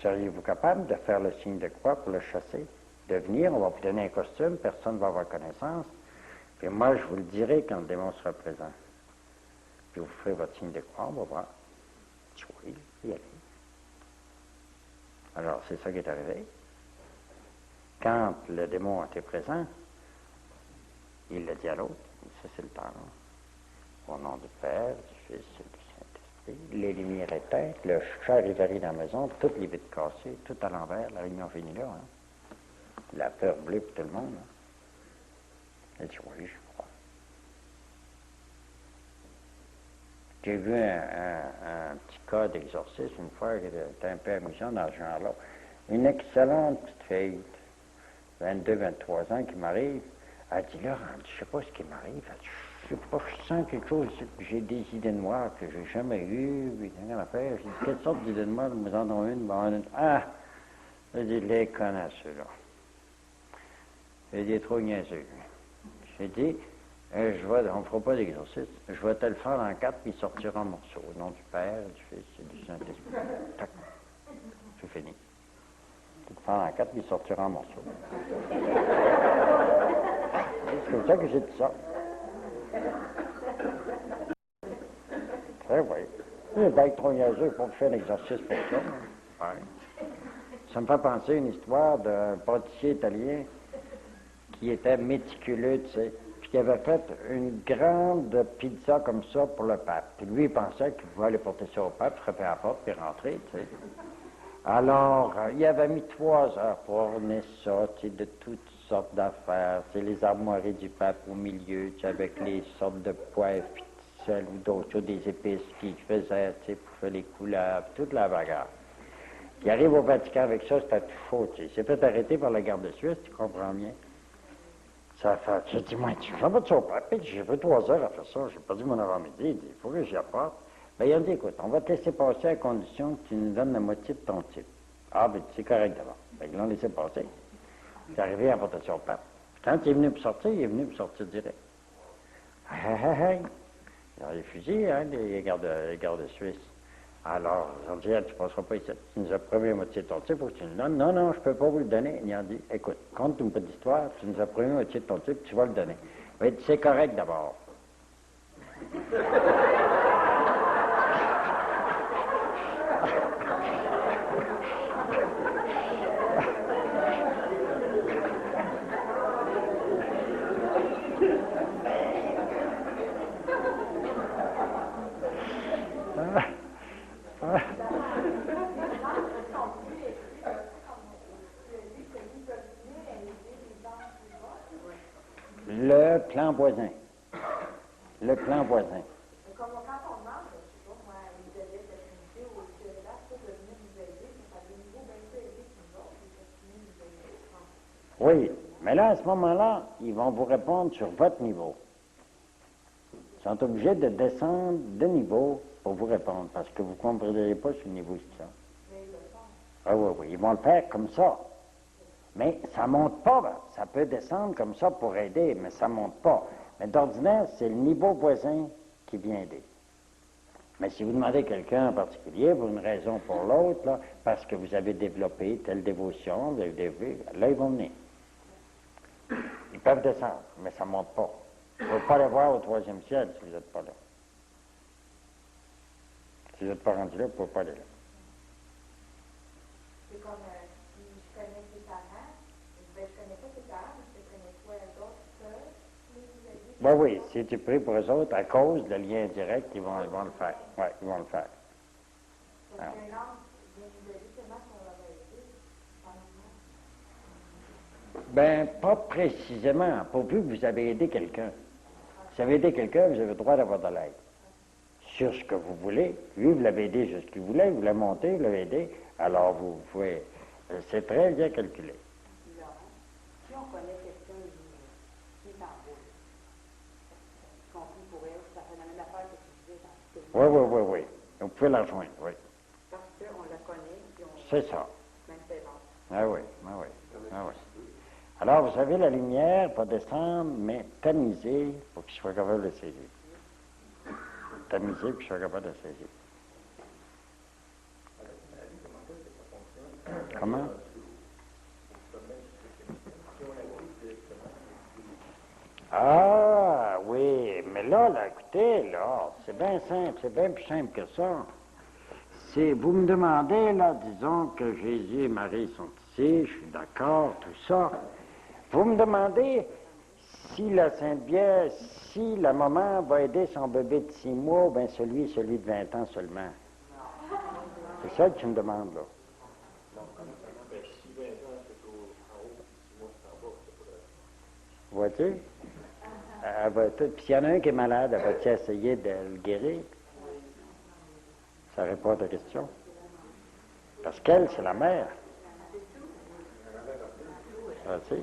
Seriez-vous capable de faire le signe de croix pour le chasser? De venir, on va vous donner un costume, personne ne va avoir connaissance, puis moi, je vous le dirai quand le démon sera présent. Puis vous ferez votre signe de croix, on va voir. Il dit oui, y aller. Alors, c'est ça qui est arrivé. Quand le démon était présent, il l'a dit à l'autre, ça c'est le temps. Au nom du Père, du Fils et du Saint-Esprit, les lumières éteintes, le charivari dans la maison, toutes les vitres cassées, tout à l'envers, la réunion finie là. Hein. La peur bleue pour tout le monde. Hein. Il dit oui, je crois. J'ai vu un petit cas d'exorcisme une fois qui était un peu amusant dans ce genre-là. Une excellente petite fille, 22-23 ans, qui m'arrive. Elle dit, là, je ne sais pas ce qui m'arrive. Elle dit, je sais pas, je sens quelque chose, j'ai des idées noires que j'ai jamais eues, puis rien à faire. J'ai dit, quelle sorte d'idées noires? Nous en avons une, bon, ah! J'ai dit, les connasses, ceux-là. J'ai dit, trop niaiseux. J'ai dit, on ne fera pas d'exorcisme. Je vais te le faire en 4, puis il sortira en morceaux. Au nom du Père, du Fils et du Saint-Esprit. Tac. C'est fini. Je vais te le faire en 4, puis il sortira en morceaux. C'est comme ça que j'ai dit ça. Très oui. C'est bien trop niaiseux pour faire l'exercice pour ça. Ouais. Ça me fait penser à une histoire d'un pâtissier italien qui était méticuleux, tu sais, puis qui avait fait une grande pizza comme ça pour le pape. Puis lui, il pensait qu'il pouvait aller porter ça au pape, frapper à la porte, puis rentrer, tu sais. Alors, il avait mis 3 heures pour orner ça, tu sais, de toutes sortes d'affaires. C'est les armoiries du pape au milieu, tu sais, avec les sortes de poivre, puis de sel ou d'autres choses, des épices qu'il faisait, tu sais, pour faire les couleurs, puis toute la bagarre. Il arrive au Vatican avec ça, c'était tout faux, tu sais. Il s'est fait arrêter par la garde de Suisse, tu comprends bien. Ça a fait, j'ai dit, moi, tu fais pas de ça au pape, j'ai fait 3 heures à faire ça, j'ai perdu mon avant-midi, il dit, il faut que j'y apporte. Ben, il a dit, écoute, on va te laisser passer à condition que tu nous donnes la moitié de ton type. Ah, ben, c'est correct d'abord. Ben, ils l'ont laissé passer. C'est arrivé à porter ça au pape. Quand il est venu pour sortir, il est venu pour sortir direct. Il a refusé, hein, les gardes suisses. Alors, ils ont dit, tu ne passeras pas ici. Tu nous as promis la moitié de ton type, il faut que tu nous donnes. Non, non, je ne peux pas vous le donner. Ils ont dit, écoute, compte une petite histoire, tu nous as promis la moitié de ton type, tu vas le donner. Mais c'est correct d'abord. Le plan voisin. Le plan voisin. Mais comme quand on demande, je sais pas, moi, une vedette de Trinité ou que là, pour devenir nous aider, ça a des niveaux bien plus élevés que nous autres, et continuer de nous aider, je pense. Oui, mais là, à ce moment-là, ils vont vous répondre sur votre niveau. Ils sont obligés de descendre de niveau pour vous répondre, parce que vous ne comprendrez pas ce niveau ça. Mais ils le font. Ah oui, oui, ils vont le faire comme ça. Mais ça ne monte pas, là. Ça peut descendre comme ça pour aider, mais ça ne monte pas. Mais d'ordinaire, c'est le niveau voisin qui vient aider. Mais si vous demandez quelqu'un en particulier, pour une raison ou pour l'autre, là, parce que vous avez développé telle dévotion, vous avez développé, là, ils vont venir. Ils peuvent descendre, mais ça ne monte pas. Vous ne pouvez pas les voir au troisième ciel si vous n'êtes pas là. Si vous n'êtes pas rendu là, vous ne pouvez pas aller là. C'est comme si je connais tes parents, ben, je connais pas tes parents, mais je te connais toi et d'autres seuls, mais vous aider. Oui, oui, si tu pries pour eux autres, à cause de le lien direct, ils vont le faire. Oui, ils vont le faire. Parce qu'un homme vient nous aider seulement si on l'aurait aidé, honnêtement. Ben, pas précisément, pourvu que vous avez aidé quelqu'un. Si vous avez aidé quelqu'un, vous avez le droit d'avoir de l'aide. Sur ce que vous voulez, lui, vous l'avez aidé sur ce qu'il voulait, vous l'avez monté, vous l'avez aidé, alors vous pouvez, c'est très bien calculé. Laurent, si on connaît quelqu'un qui est en boule, qu'on prie pour elle, ça fait la même affaire que tu disais dans Oui, oui, oui, oui. Vous pouvez la rejoindre, oui. parce qu'on la connaît, puis on C'est ça. même c'est bon. Ah oui, ah oui, ah oui. Alors, vous savez, la lumière va descendre, mais tamisée pour qu'il soit capable de saisir. Tamisée pour qu'il soit capable de saisir. Comment? Ah, oui, mais là, écoutez, là, c'est bien simple, c'est bien plus simple que ça. C'est, vous me demandez, là, disons que Jésus et Marie sont ici, je suis d'accord, tout ça. Vous me demandez si la Sainte Vierge, si la maman va aider son bébé de 6 mois, ben celui de 20 ans seulement. C'est ça que tu me demandes, là. Vois-tu? Puis s'il y en a un qui est malade, elle va-tu essayer de le guérir? Ça répond à ta question. Parce qu'elle, c'est la mère. Vois-tu?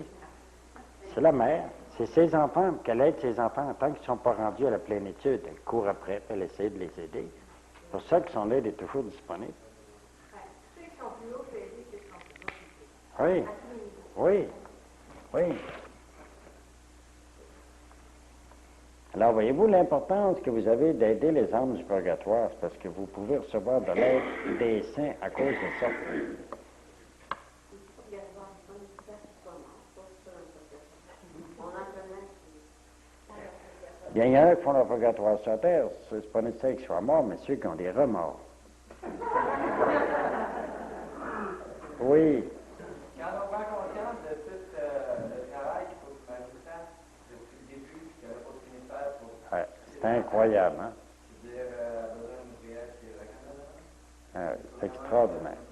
C'est la mère. C'est ses enfants, qu'elle aide ses enfants tant qu'ils ne sont pas rendus à la plénitude. Elle court après, elle essaie de les aider. C'est pour ça que son aide est toujours disponible. Ceux qui sont plus hauts, c'est aider ceux qui sont plus bas. Oui, oui, oui. Alors, voyez-vous l'importance que vous avez d'aider les âmes du purgatoire, c'est parce que vous pouvez recevoir de l'aide des saints à cause de ça. Bien, il y en a qui font leur purgatoire sur la terre, c'est pas nécessaire qu'ils soient morts, mais ceux qui ont des remords. Oui. Quand on prend conscience de tout le travail qu'il faut que Marie fasse depuis le début, puis qu'elle n'a pas fini de faire pour. Ouais, c'est incroyable, hein? Je veux dire, besoin d'une prière qui est recommandable. C'est extraordinaire.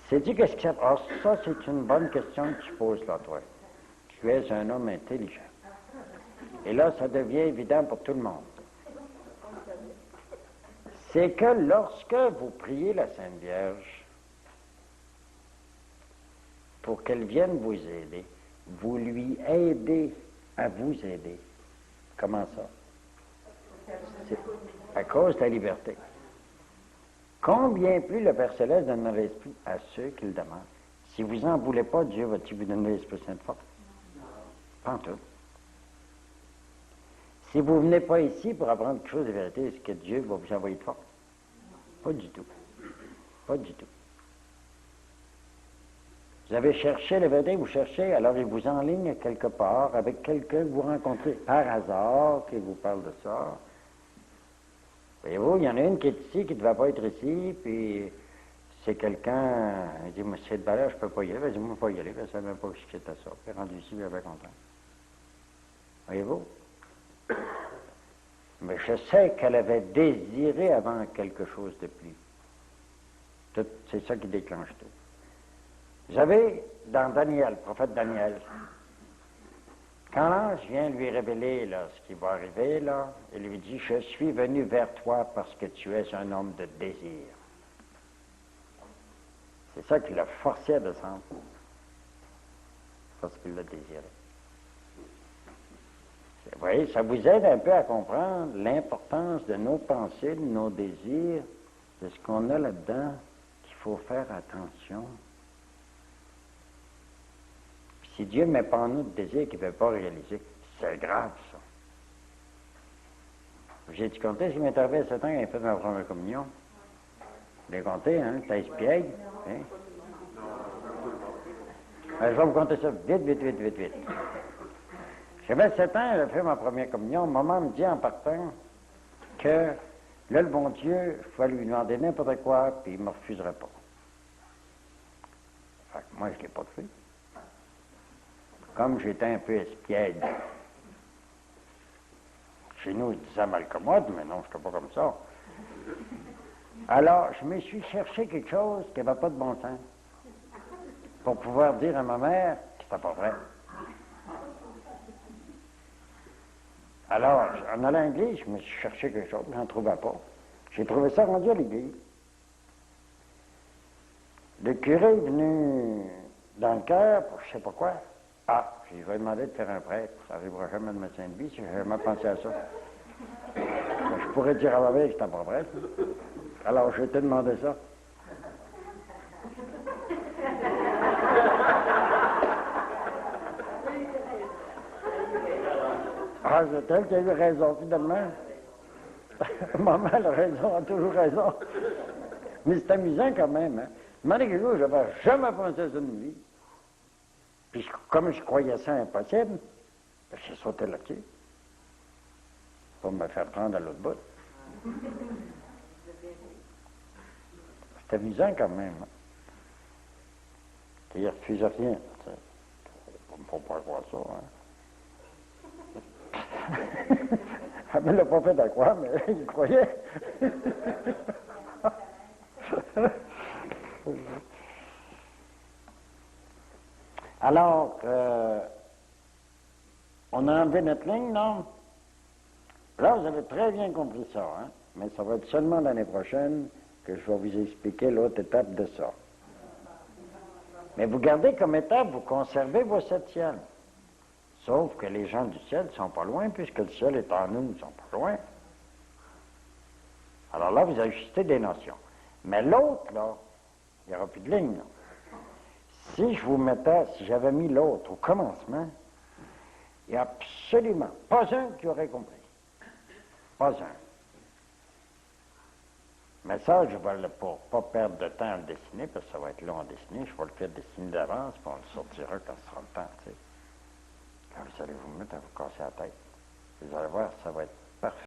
Sais-tu qu'est-ce que ça... Ah, ça, c'est une bonne question que tu poses là, toi. Tu es un homme intelligent. Et là, ça devient évident pour tout le monde. C'est que lorsque vous priez la Sainte Vierge pour qu'elle vienne vous aider, vous lui aidez à vous aider. Comment ça? C'est à cause de la liberté. Combien plus le Père Céleste donne l'Esprit à ceux qui le demandent. Si vous n'en voulez pas, Dieu va-t-il vous donner l'Esprit Saint de force? Pas en tout. Si vous ne venez pas ici pour apprendre quelque chose de vérité, est-ce que Dieu va vous envoyer de force? Pas du tout. Pas du tout. Vous avez cherché la vérité, vous cherchez, alors il vous enligne quelque part avec quelqu'un que vous rencontrez par hasard, qui vous parle de ça. Voyez-vous, il y en a une qui est ici, qui ne devait pas être ici, puis c'est quelqu'un, il dit, monsieur de valeur, je ne peux pas y aller. Ben, dis-moi pas y aller, je ne savais même pas que c'était ça. Puis rendu ici, il avait content. Voyez-vous? Mais je sais qu'elle avait désiré avant quelque chose de plus. C'est ça qui déclenche tout. Vous avez, dans Daniel, le prophète Daniel, quand l'ange vient lui révéler là, ce qui va arriver, là, il lui dit, je suis venu vers toi parce que tu es un homme de désir. C'est ça qui l'a forcé à descendre, parce qu'il l'a désiré. Vous voyez, ça vous aide un peu à comprendre l'importance de nos pensées, de nos désirs, de ce qu'on a là-dedans, qu'il faut faire attention. Puis si Dieu ne met pas en nous de désirs qu'il ne veut pas réaliser, c'est grave, ça. J'ai-tu compté ce qui m'est arrivé à 7 ans quand j'ai fait ma première communion? Je l'ai compté, hein, 16 pièges. Hein? Je vais vous compter ça vite. J'avais 7 ans, j'ai fait ma première communion. Maman me dit en partant que là, le bon Dieu, il faut lui demander n'importe quoi, puis il ne me refuserait pas. Fait que moi, je ne l'ai pas fait. Comme j'étais un peu espiègle. Chez nous, ils disaient mal commode, mais non, je n'étais pas comme ça. Alors, je me suis cherché quelque chose qui n'avait pas de bon sens pour pouvoir dire à ma mère que c'était pas vrai. Alors, en allant à l'église, je me suis cherché quelque chose, je n'en trouvais pas. J'ai trouvé ça rendu à l'église. Le curé est venu dans le cœur pour je ne sais pas quoi. Ah, je lui ai demandé de faire un prêtre. Ça n'arrivera jamais de ma sainte vie si je n'ai jamais pensé à ça. Je pourrais dire à ma mère que je n'étais pas prêtre. Alors, je t'ai demandé ça. Ah, c'est elle qui a eu raison, finalement. Maman, elle a raison, a toujours raison. Mais c'est amusant quand même, hein. Demandez quelque chose, je n'avais jamais pensé à ça de ma vie. Puis, comme je croyais ça impossible, j'ai sauté là-dessus. Pour me faire prendre à l'autre bout. C'est amusant quand même. Hein. Il ne refuse rien. Il ne faut pas croire ça. Hein. Elle ne l'a pas fait à croire, mais il croyait. Alors, on a enlevé notre ligne, non? Là, vous avez très bien compris ça, hein? Mais ça va être seulement l'année prochaine que je vais vous expliquer l'autre étape de ça. Mais vous gardez comme étape, vous conservez vos 7 ciels. Sauf que les gens du ciel ne sont pas loin, puisque le ciel est en nous, ils ne sont pas loin. Alors là, vous ajustez des notions. Mais l'autre, là, il n'y aura plus de ligne, là. Si je vous mettais, si j'avais mis l'autre au commencement, il n'y a absolument pas un qui aurait compris. Pas un. Mais ça, je vais, pour ne pas perdre de temps à le dessiner, parce que ça va être long à dessiner, je vais le faire dessiner d'avance, puis on le sortira quand ce sera le temps, tu sais. Là, vous allez vous mettre à vous casser la tête. Vous allez voir, ça va être parfait.